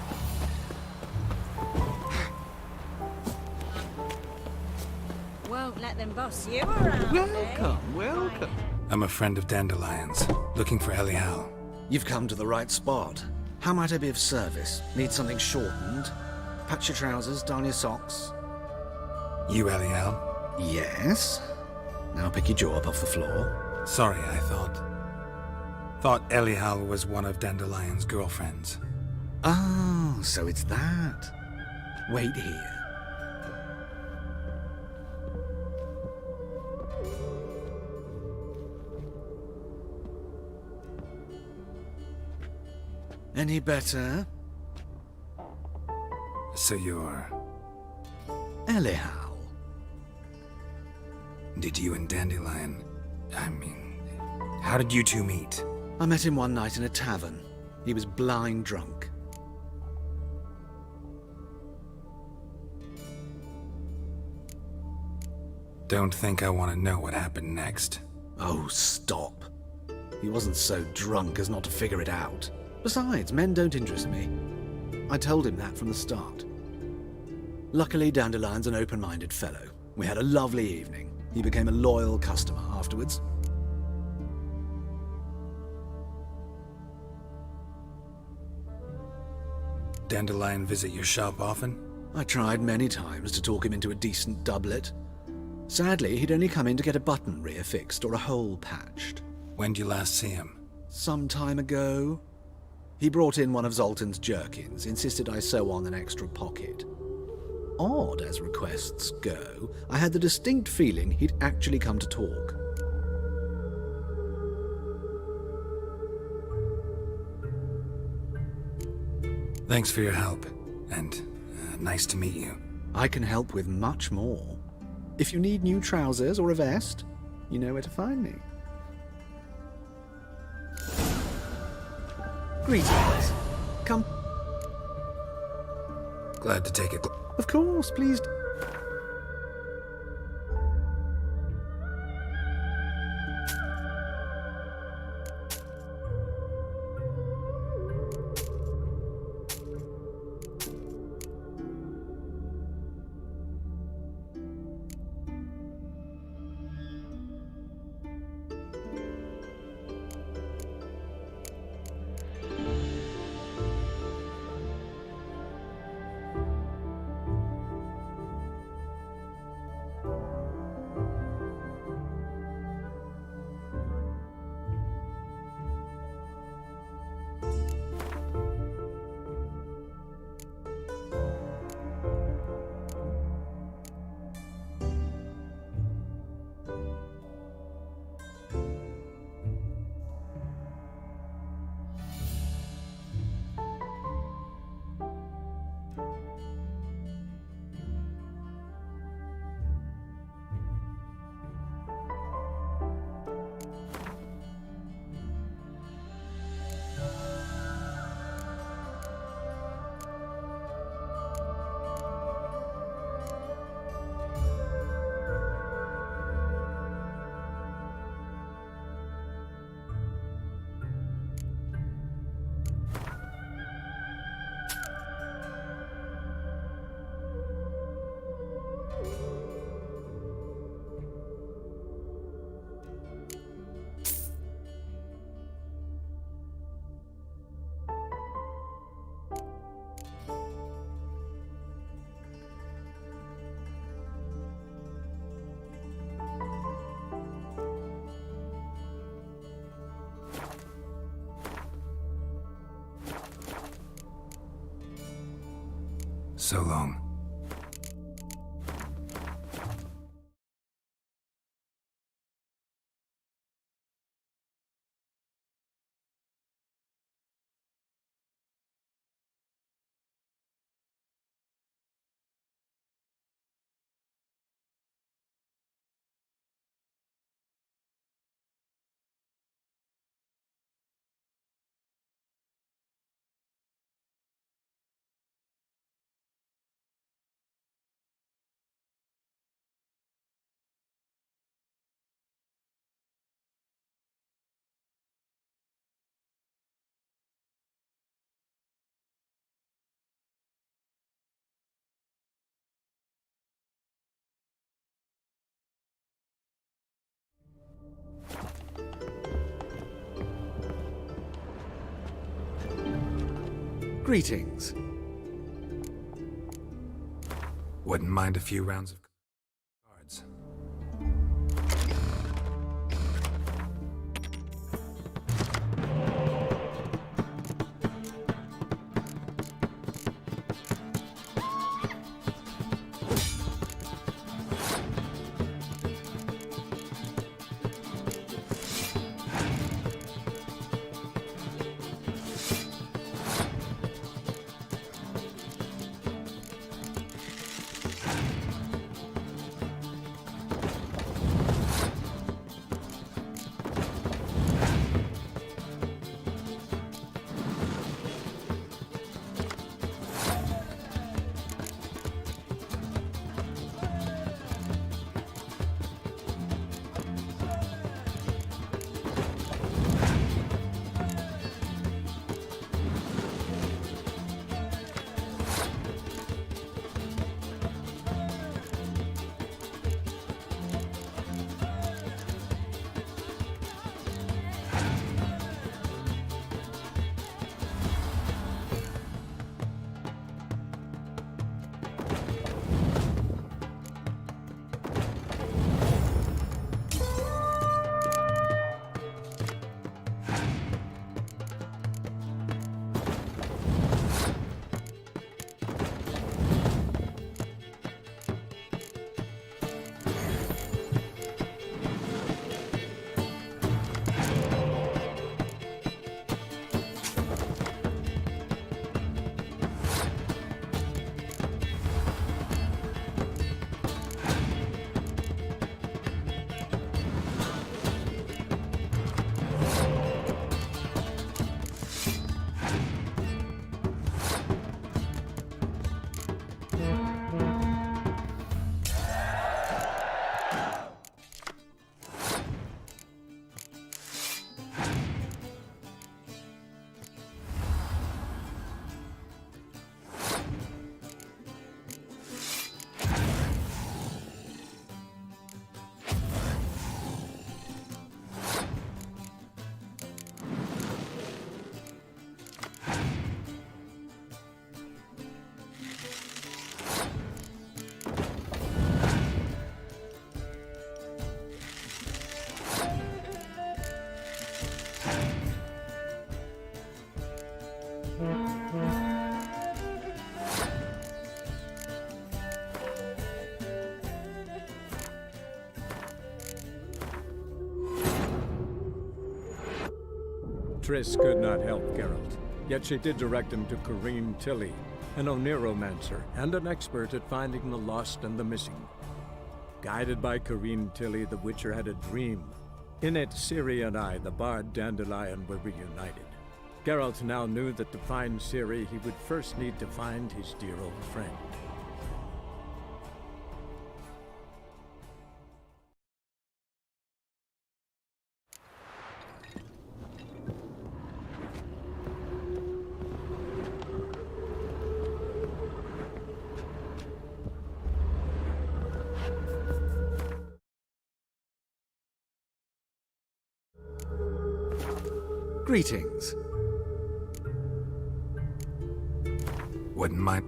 Won't let them boss you around. Welcome. I'm a friend of Dandelion's, looking for Elial. You've come to the right spot. How might I be of service? Need something shortened? Patch your trousers, darn your socks. You Elial? Yes. Now pick your jaw up off the floor. Sorry, I thought Elial was one of Dandelion's girlfriends. Oh, so it's that. Wait here. Any better? So you're... Elial. Did you and Dandelion... how did you two meet? I met him one night in a tavern. He was blind drunk. Don't think I want to know what happened next. Oh, stop. He wasn't so drunk as not to figure it out. Besides, men don't interest me. I told him that from the start. Luckily, Dandelion's an open-minded fellow. We had a lovely evening. He became a loyal customer afterwards. Dandelion visit your shop often? I tried many times to talk him into a decent doublet. Sadly, he'd only come in to get a button reaffixed or a hole patched. When'd you last see him? Some time ago. He brought in one of Zoltan's jerkins, insisted I sew on an extra pocket. Odd as requests go, I had the distinct feeling he'd actually come to talk. Thanks for your help, and nice to meet you. I can help with much more. If you need new trousers or a vest, you know where to find me. Greetings. Come. Glad to take it. Of course, please. So long. Greetings. Wouldn't mind a few rounds of cards. Triss could not help Geralt, yet she did direct him to Corrine Tilly, an Oniromancer and an expert at finding the lost and the missing. Guided by Corrine Tilly, the Witcher had a dream. In it, Ciri and I, the bard Dandelion, were reunited. Geralt now knew that to find Ciri, he would first need to find his dear old friend. Greetings. Wouldn't mind.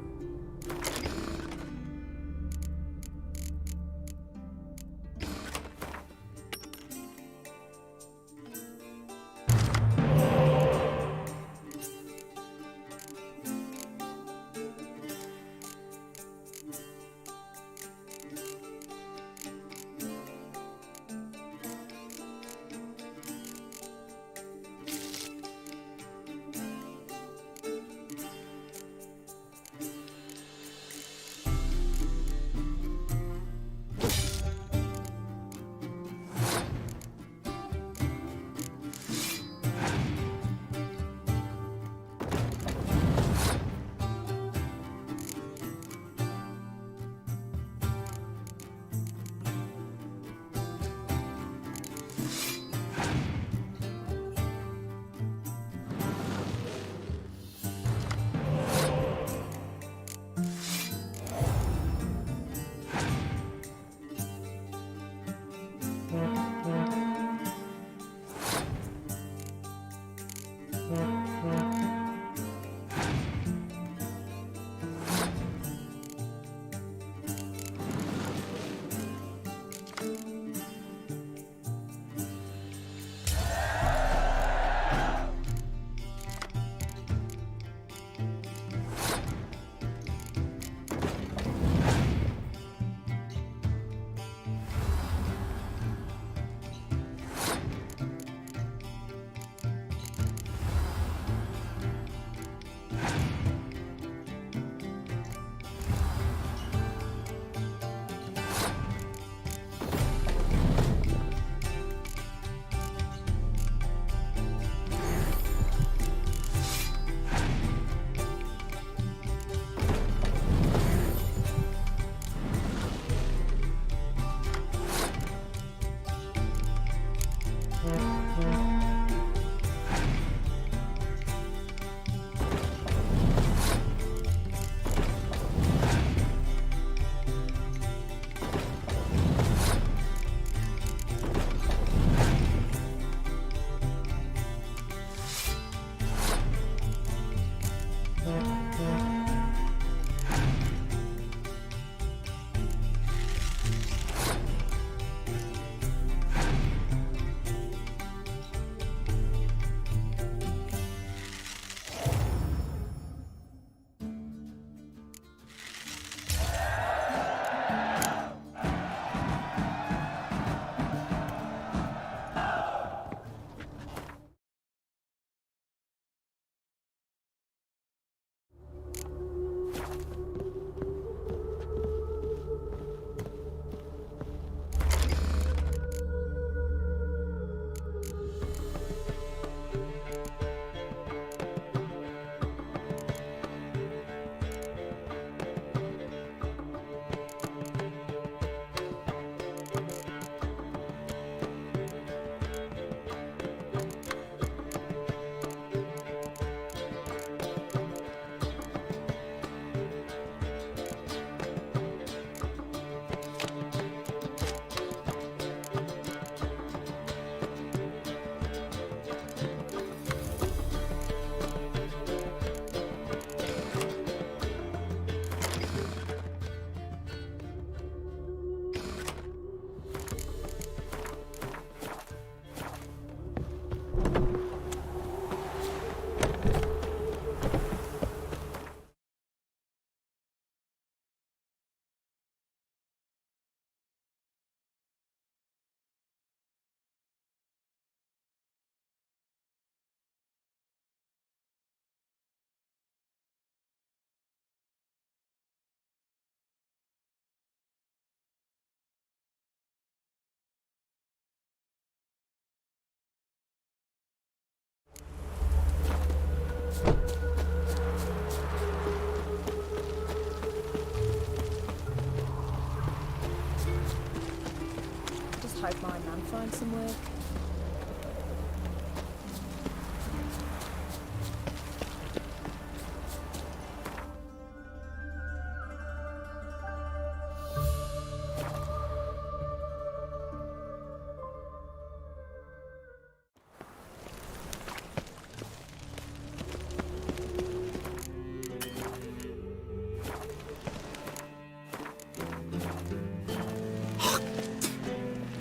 hope my mum finds some work.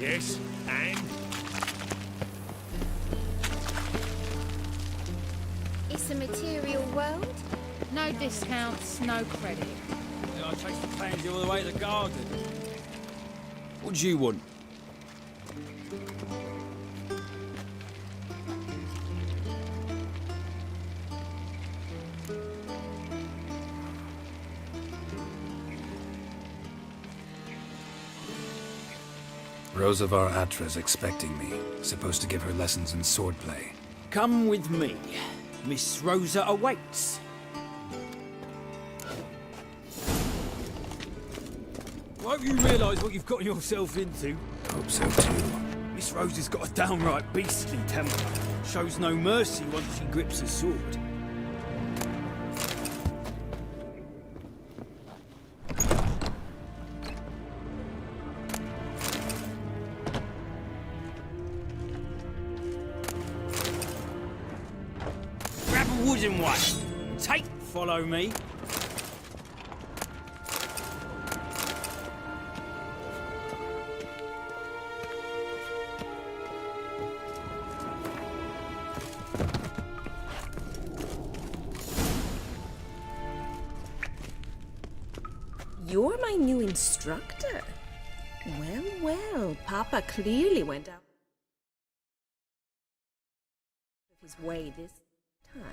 Yes, and? It's a material world. No discounts, no credit. I take the pansy all the way to the garden. What do you want? Rose of our Atra's expecting me. Supposed to give her lessons in swordplay. Come with me. Miss Rosa awaits. Won't you realise what you've got yourself into? Hope so too. Miss Rosa's got a downright beastly temper. Shows no mercy once she grips a sword. Grab a wooden one. Follow me. You're my new instructor. Well, well, Papa clearly went out of his way this time.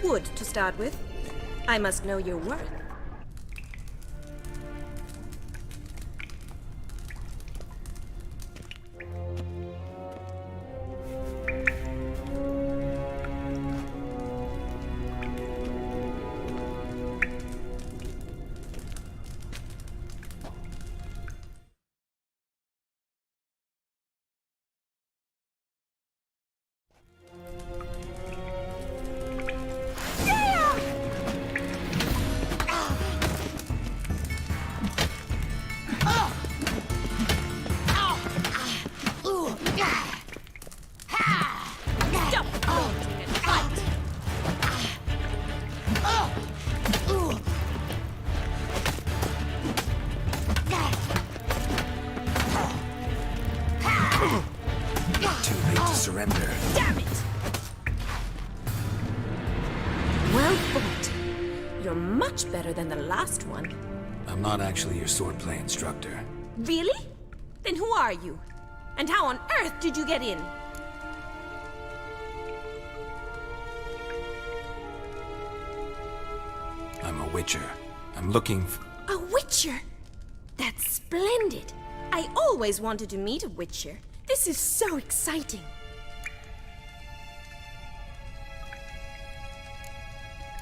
Wood, to start with. I must know your worth. Surrender. Damn it! Well fought. You're much better than the last one. I'm not actually your swordplay instructor. Really? Then who are you? And how on earth did you get in? I'm a witcher. I'm looking for... A witcher? That's splendid. I always wanted to meet a witcher. This is so exciting.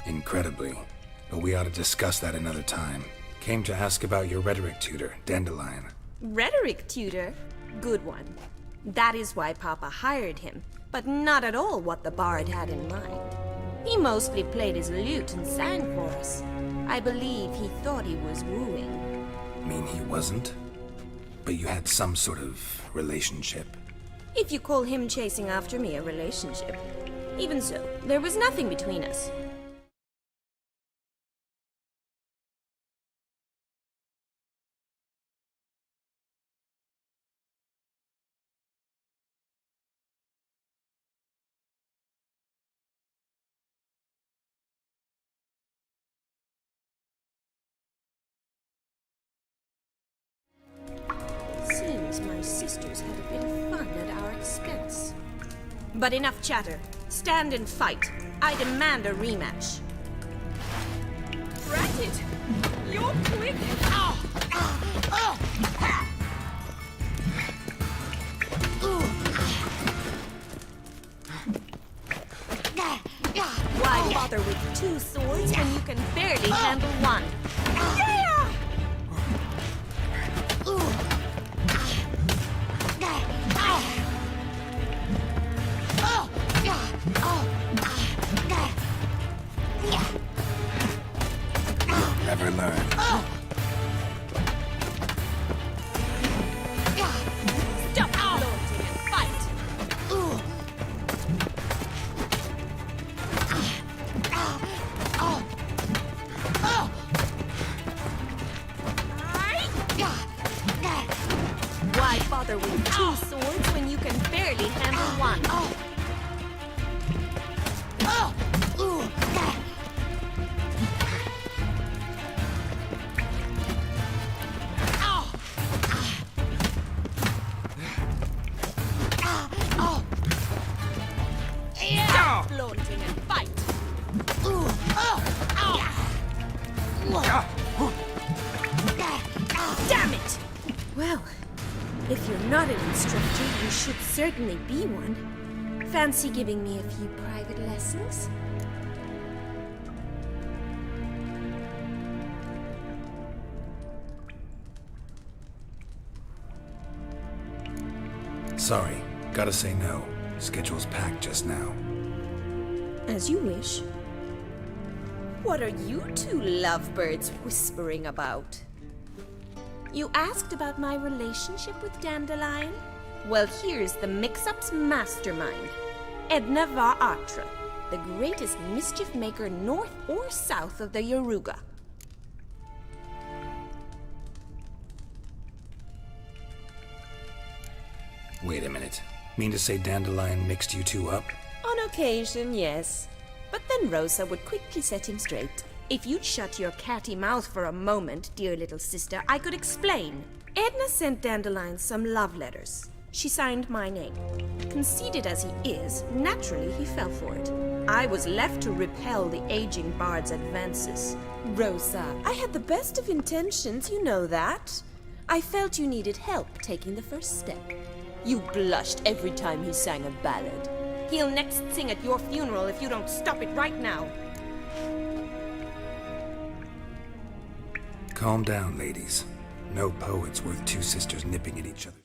Incredibly. But we ought to discuss that another time. Came to ask about your rhetoric tutor, Dandelion. Rhetoric tutor? Good one. That is why Papa hired him, but not at all what the bard had in mind. He mostly played his lute and sang for us. I believe he thought he was wooing. Mean he wasn't? But you had some sort of relationship? If you call him chasing after me a relationship. Even so, there was nothing between us. Seems my sisters had a bit of fun at our expense. But enough chatter. Stand and fight. I demand a rematch. Rat it! You're quick! Why bother with 2 swords when you can barely handle one? Yeah! Never learn. Stop gloating and fight! Why bother with 2 swords when you can barely handle one? Stop flaunting and fight! Damn it! Well, if you're not an instructor, you should certainly be one. Fancy giving me a few private lessons? Sorry, gotta say no. Schedule's packed just now. As you wish. What are you two lovebirds whispering about? You asked about my relationship with Dandelion? Well, here's the mix-up's mastermind. Edna Va Atra, the greatest mischief maker north or south of the Yaruga. Wait a minute. Mean to say Dandelion mixed you two up? On occasion, yes. But then Rosa would quickly set him straight. If you'd shut your catty mouth for a moment, dear little sister, I could explain. Edna sent Dandelion some love letters. She signed my name. Conceited as he is, naturally he fell for it. I was left to repel the aging bard's advances. Rosa, I had the best of intentions, you know that. I felt you needed help taking the first step. You blushed every time he sang a ballad. He'll next sing at your funeral if you don't stop it right now. Calm down, ladies. No poet's worth 2 sisters nipping at each other.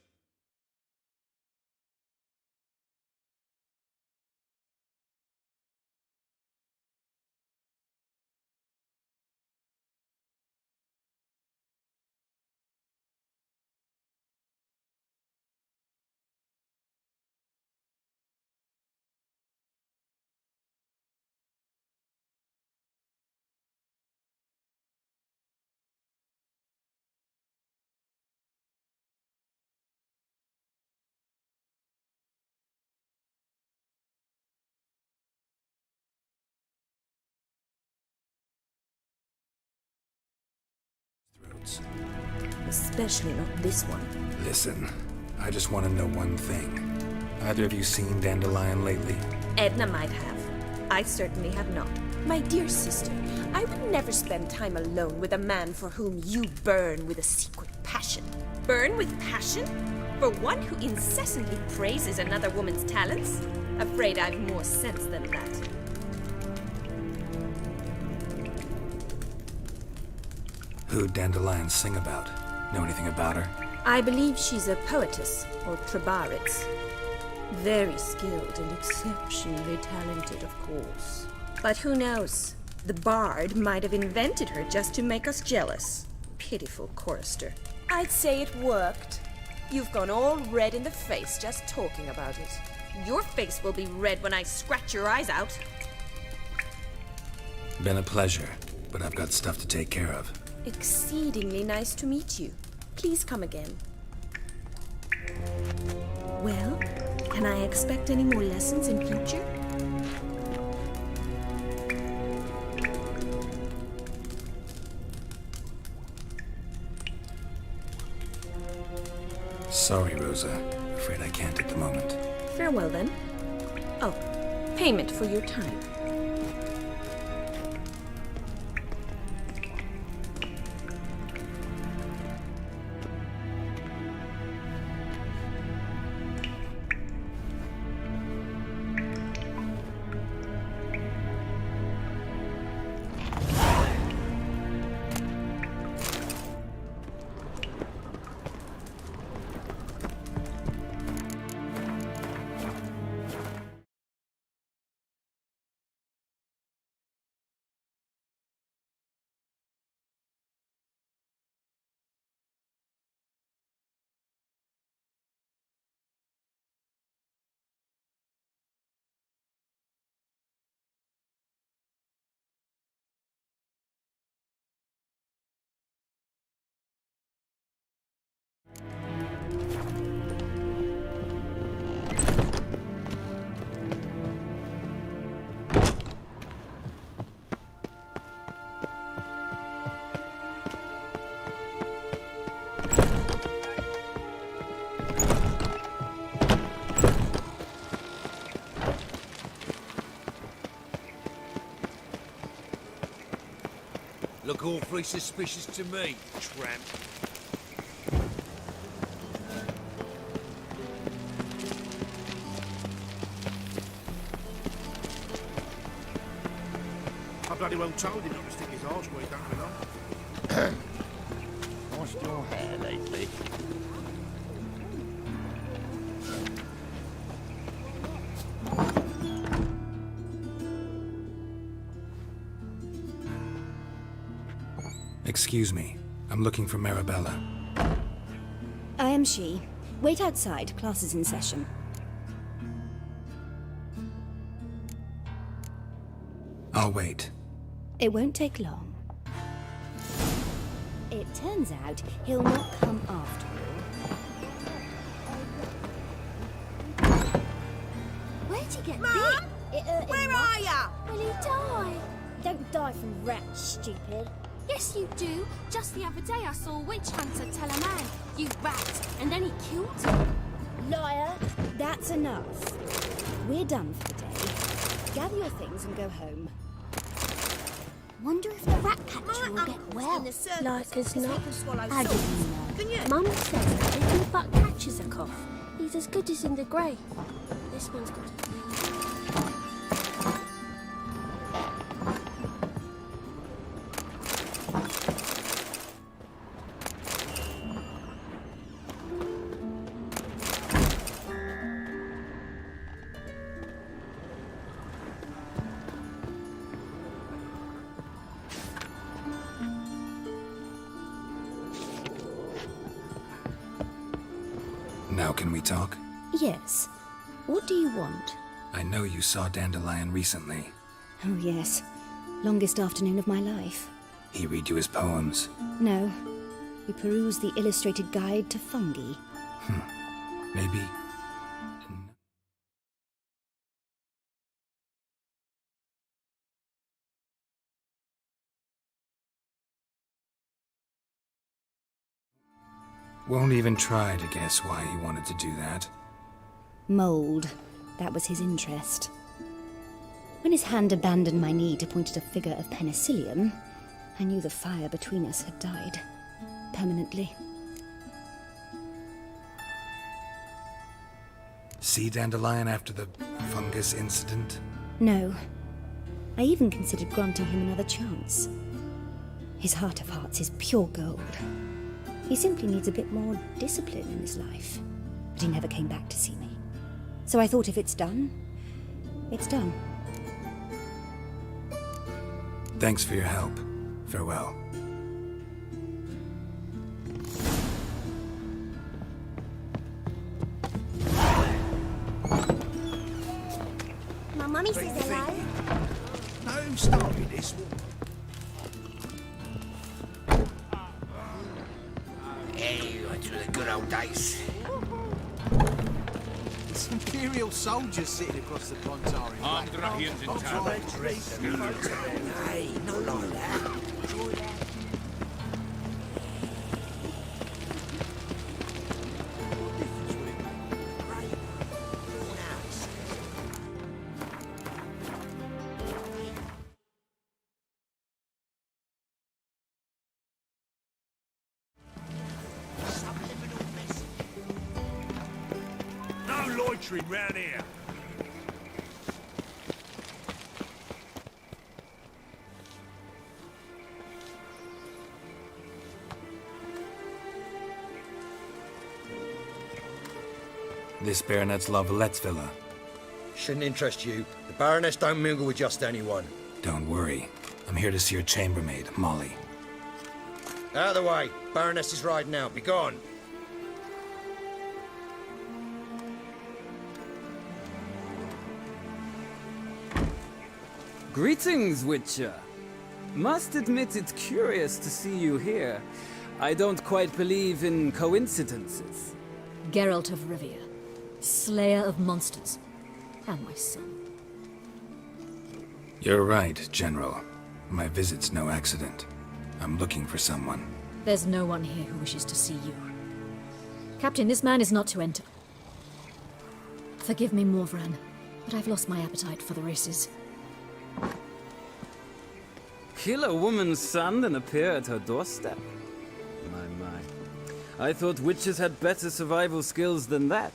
Especially not this one. Listen, I just want to know one thing. Either of you seen Dandelion lately? Edna might have. I certainly have not. My dear sister, I would never spend time alone with a man for whom you burn with a secret passion. Burn with passion? For one who incessantly praises another woman's talents? Afraid I've more sense than that. Who'd Dandelion sing about? Know anything about her? I believe she's a poetess, or trabaritz. Very skilled and exceptionally talented, of course. But who knows? The bard might have invented her just to make us jealous. Pitiful chorister. I'd say it worked. You've gone all red in the face just talking about it. Your face will be red when I scratch your eyes out. Been a pleasure, but I've got stuff to take care of. Exceedingly nice to meet you. Please come again. Well, can I expect any more lessons in future? Sorry, Rosa. Afraid I can't at the moment. Farewell, then. Oh, payment for your time. Look awfully suspicious to me, tramp. I bloody well told him not to stick his arse where he don't belong. Washed your hair lately? Excuse me. I'm looking for Marabella. I am she. Wait outside. Class is in session. I'll wait. It won't take long. It turns out he'll not come after all. Where'd you get Mum? bit? It hurt him Where much. are ya? Will he die? Don't die from rats, stupid. Yes, you do. Just the other day I saw a witch hunter tell a man, "You rat," and then he killed him. Liar! That's enough. We're done for the day. Gather your things and go home. Wonder if the rat catcher will get well. Like as not. How do you know? Mum says that if he but catches a cough, he's as good as in the grey. This one's got a Now can we talk? Yes. What do you want? I know you saw Dandelion recently. Oh, yes. Longest afternoon of my life. He read you his poems. No. We perused the illustrated guide to fungi. Maybe. Won't even try to guess why he wanted to do that. Mould. That was his interest. When his hand abandoned my knee to point at a figure of penicillium, I knew the fire between us had died. Permanently. See Dandelion after the fungus incident? No. I even considered granting him another chance. His heart of hearts is pure gold. He simply needs a bit more discipline in his life. But he never came back to see me. So I thought if it's done, it's done. Thanks for your help. Farewell. My mummy says hello. Know who started this? Hey, went through the good old days. It's Imperial soldiers sitting across the Pontari. Armed ruffians in town. Hey, not like that. No loitering round here. This Baronet's La Vallette's villa. Shouldn't interest you. The Baroness don't mingle with just anyone. Don't worry. I'm here to see your chambermaid, Molly. Out of the way. Baroness is riding out. Be gone. Greetings, Witcher. Must admit it's curious to see you here. I don't quite believe in coincidences. Geralt of Rivia, slayer of monsters, and my son. You're right, General. My visit's no accident. I'm looking for someone. There's no one here who wishes to see you. Captain, this man is not to enter. Forgive me, Morvran, but I've lost my appetite for the races. Kill a woman's son and appear at her doorstep? My. I thought witches had better survival skills than that.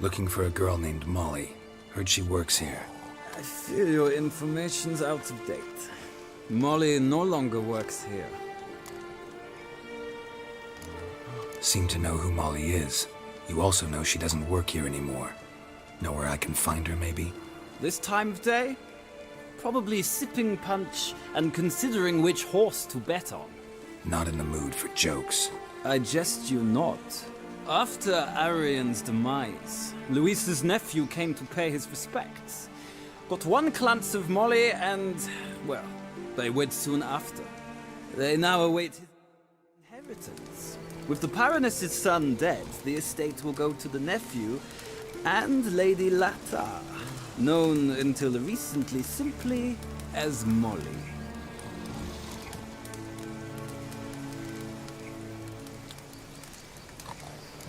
Looking for a girl named Molly. Heard she works here. I fear your information's out of date. Molly no longer works here. Seem to know who Molly is. You also know she doesn't work here anymore. Know where I can find her, maybe? This time of day? Probably sipping punch and considering which horse to bet on. Not in the mood for jokes. I jest you not. After Arian's demise, Luis's nephew came to pay his respects. Got one glance of Molly and, well, they wed soon after. They now await his inheritance. With the Baroness's son dead, the estate will go to the nephew and Lady Lata, known until recently simply as Molly.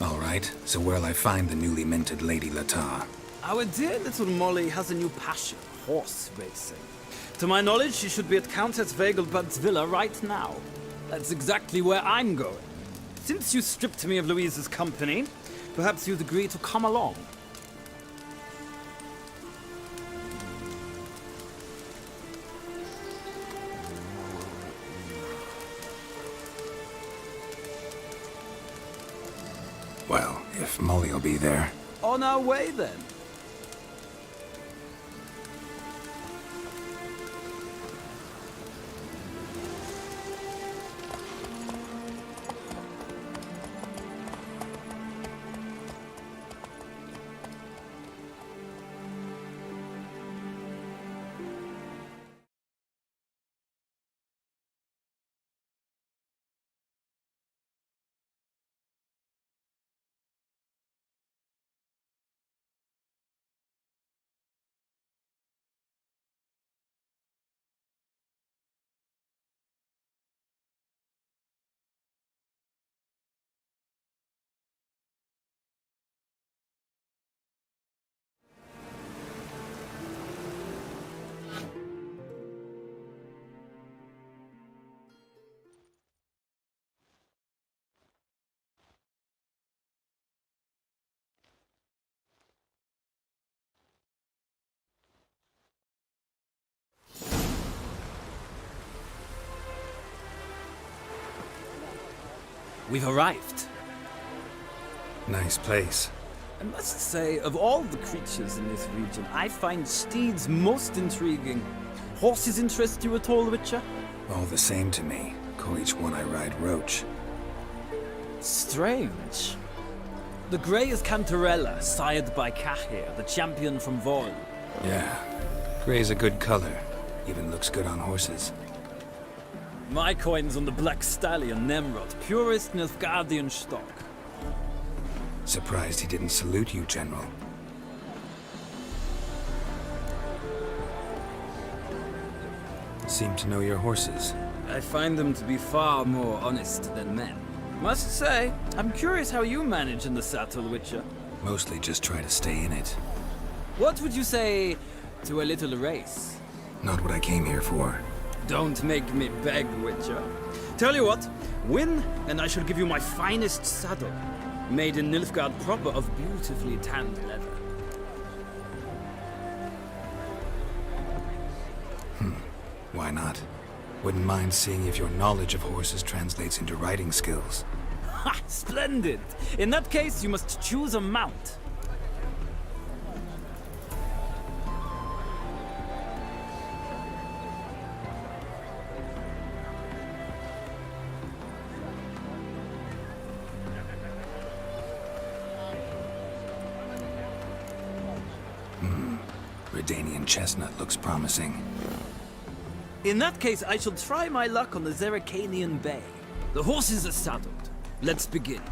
All right, so where'll I find the newly minted Lady Lata? Our dear little Molly has a new passion, horse racing. To my knowledge, she should be at Countess Vegelbud's villa right now. That's exactly where I'm going. Since you stripped me of Louise's company, perhaps you'd agree to come along. Well, if Molly'll be there. On our way, then. We've arrived. Nice place. I must say, of all the creatures in this region, I find steeds most intriguing. Horses interest you at all, Witcher? All the same to me. Call each one I ride Roach. Strange. The grey is Cantarella, sired by Cahir, the champion from Vol. Yeah. Gray's a good color. Even looks good on horses. My coin's on the Black Stallion, Nemrod, purest Nilfgaardian stock. Surprised he didn't salute you, General. Seem to know your horses. I find them to be far more honest than men. Must say, I'm curious how you manage in the saddle, Witcher. Mostly just try to stay in it. What would you say to a little race? Not what I came here for. Don't make me beg, Witcher. Tell you what, win, and I shall give you my finest saddle. Made in Nilfgaard proper of beautifully tanned leather. Why not? Wouldn't mind seeing if your knowledge of horses translates into riding skills. Ha! Splendid! In that case, you must choose a mount. Redanian chestnut looks promising. In that case, I shall try my luck on the Zeracanian Bay. The horses are saddled. Let's begin.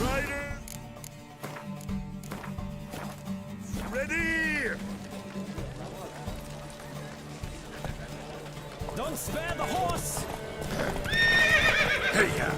Rider! Ready! Don't spare the horse! Hey-ya!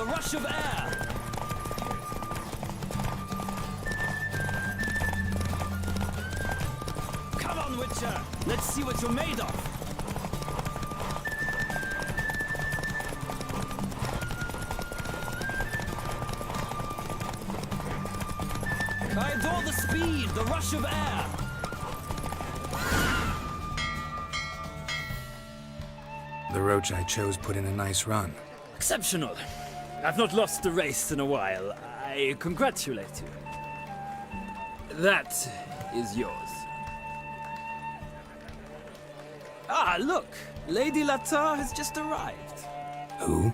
rush of air! Come on, Witcher! Let's see what you're made of! I adore the speed, the rush of air! The roach I chose put in a nice run. Exceptional. I've not lost a race in a while. I congratulate you. That is yours. Ah, look! Lady Latar has just arrived. Who?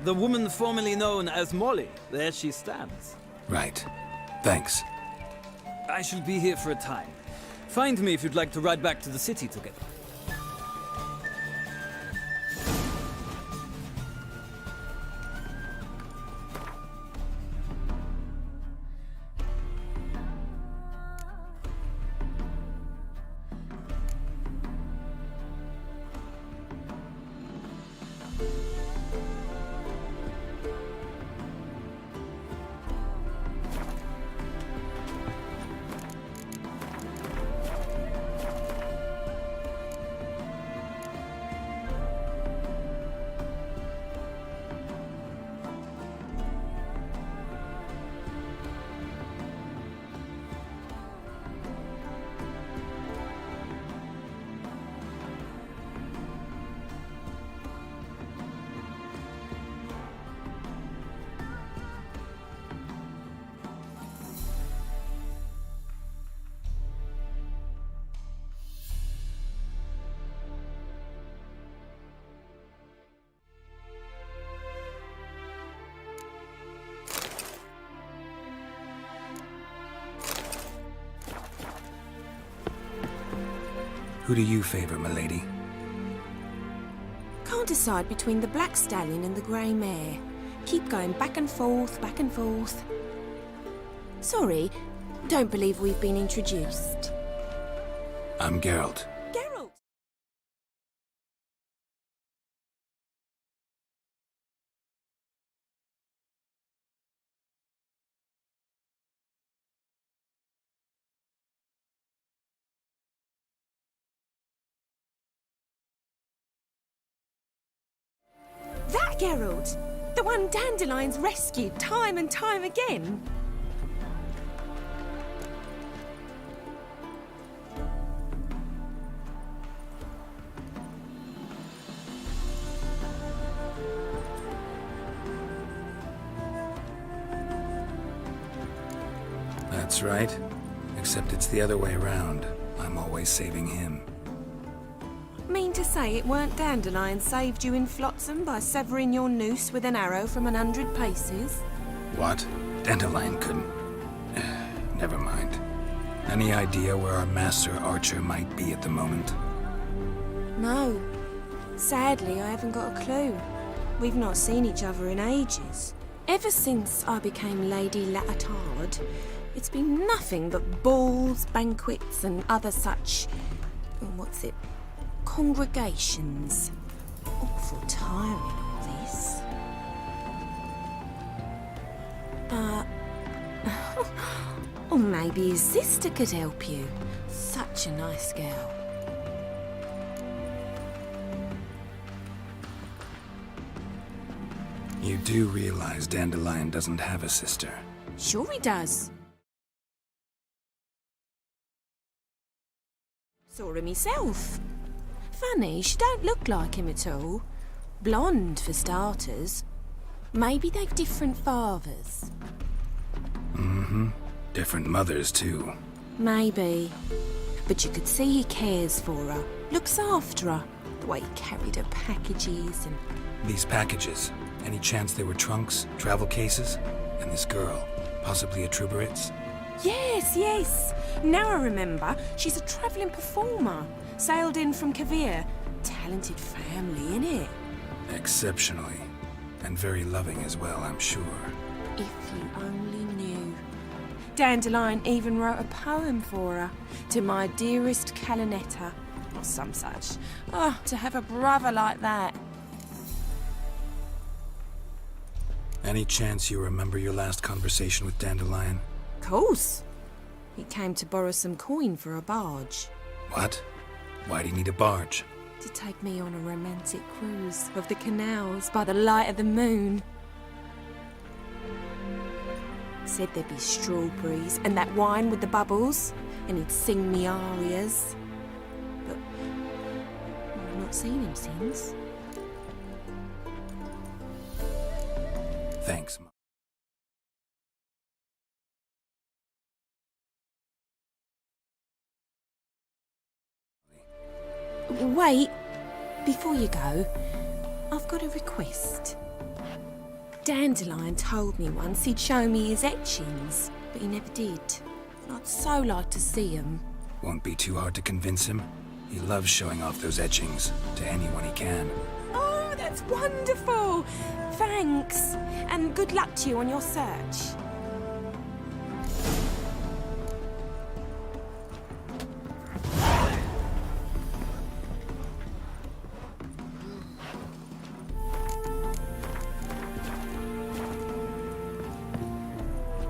The woman formerly known as Molly. There she stands. Right. Thanks. I shall be here for a time. Find me if you'd like to ride back to the city together. Who do you favor, milady? Can't decide between the black stallion and the grey mare. Keep going back and forth, back and forth. Sorry, don't believe we've been introduced. I'm Geralt. Geralt! That Geralt! The one Dandelion's rescued time and time again! That's right. Except it's the other way around. I'm always saving him. Mean to say it weren't Dandelion saved you in Flotsam by severing your noose with an arrow from 100 paces? What? Dandelion couldn't... Never mind. Any idea where our master archer might be at the moment? No. Sadly, I haven't got a clue. We've not seen each other in ages. Ever since I became Lady Latard, it's been nothing but balls, banquets, and other such... what's it? Congregations. Awful tiring, all this. Or maybe his sister could help you. Such a nice girl. You do realize Dandelion doesn't have a sister? Sure he does. Saw him myself. Funny, she don't look like him at all. Blonde, for starters. Maybe they've different fathers. Mm-hmm. Different mothers, too. Maybe. But you could see he cares for her. Looks after her. The way he carried her packages and... These packages, any chance they were trunks, travel cases? And this girl, possibly a Truberitz? Yes, yes. Now I remember. She's a travelling performer. Sailed in from Kavir. Talented family, innit? Exceptionally. And very loving as well, I'm sure. If you only knew. Dandelion even wrote a poem for her. To my dearest Calinetta. Or some such. Oh, to have a brother like that. Any chance you remember your last conversation with Dandelion? Course. He came to borrow some coin for a barge. What? Why'd he need a barge? To take me on a romantic cruise of the canals by the light of the moon. Said there'd be strawberries and that wine with the bubbles, and he'd sing me arias. But I've not seen him since. Thanks. Wait, before you go, I've got a request. Dandelion told me once he'd show me his etchings, but he never did. I'd so like to see them. Won't be too hard to convince him. He loves showing off those etchings to anyone he can. Oh, that's wonderful! Thanks, and good luck to you on your search.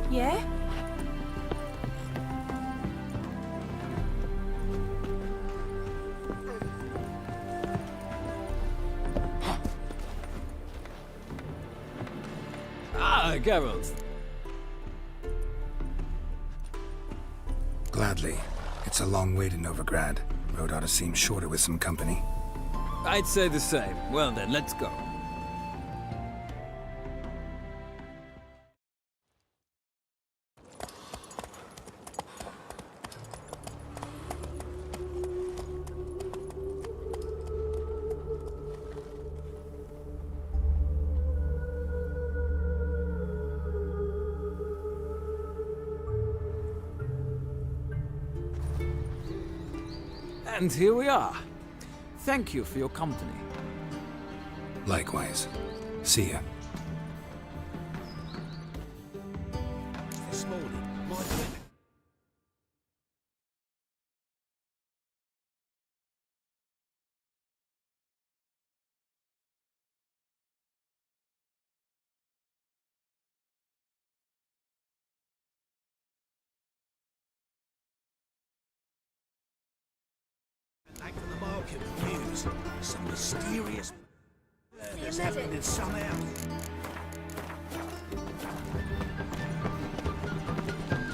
Yeah? Ah, Geralt. Gladly. It's a long way to Novigrad. Road ought to seem shorter with some company. I'd say the same. Well then, let's go. And here we are. Thank you for your company. Likewise. See ya. This morning, my friend. Like to the market news, some mysterious murders happened in some house.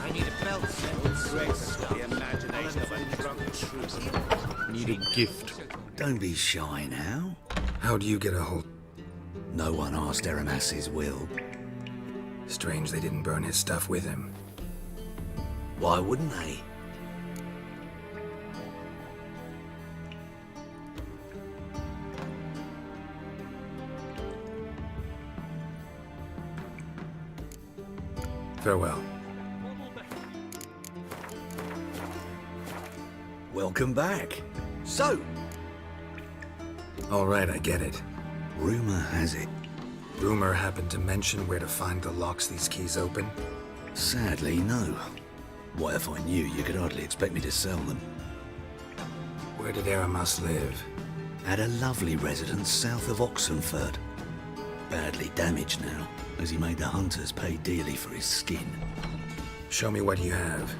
I need a belt set. The imagination of a drunk troupe. Need a gift. Don't be shy now. How'd you get a hold? No one asked Aramas's will. Strange they didn't burn his stuff with him. Why wouldn't they? Farewell. Welcome back. So, all right, I get it. Rumor has it. Rumor happened to mention where to find the locks these keys open? Sadly, no. What if I knew, you could hardly expect me to sell them. Where did Aramas live? At a lovely residence south of Oxenford. Badly damaged now, as he made the hunters pay dearly for his skin. Show me what you have.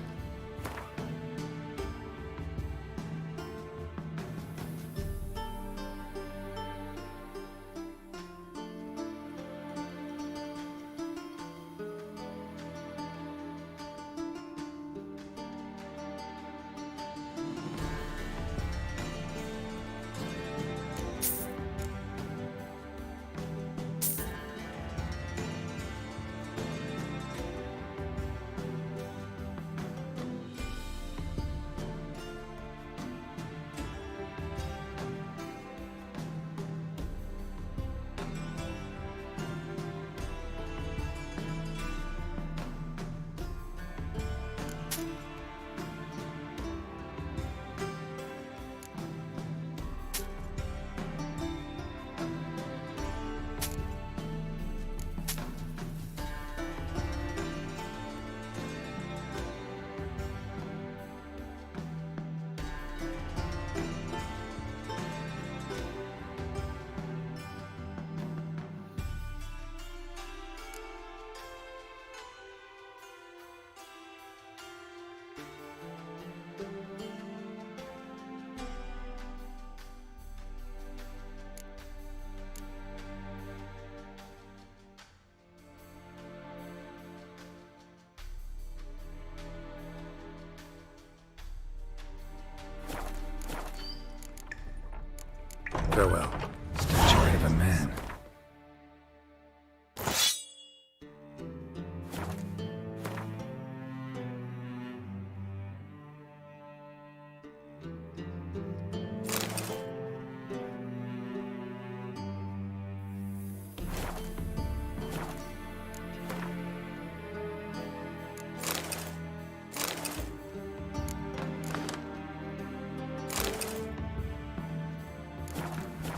Farewell. Statuary of a man.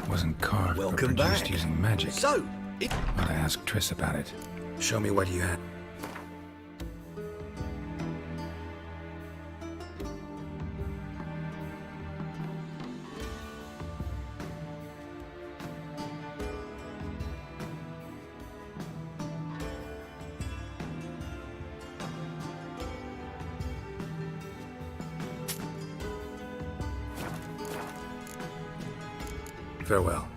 Wasn't carved, Welcome but produced back. using magic. So, Ought to ask Triss about it. Show me what you had. Farewell.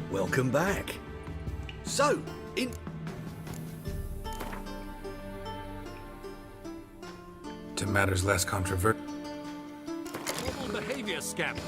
welcome back. So, To matters less controversial. Normal behavior, scamp.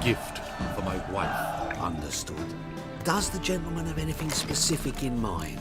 Gift for my wife. Understood. Does the gentleman have anything specific in mind?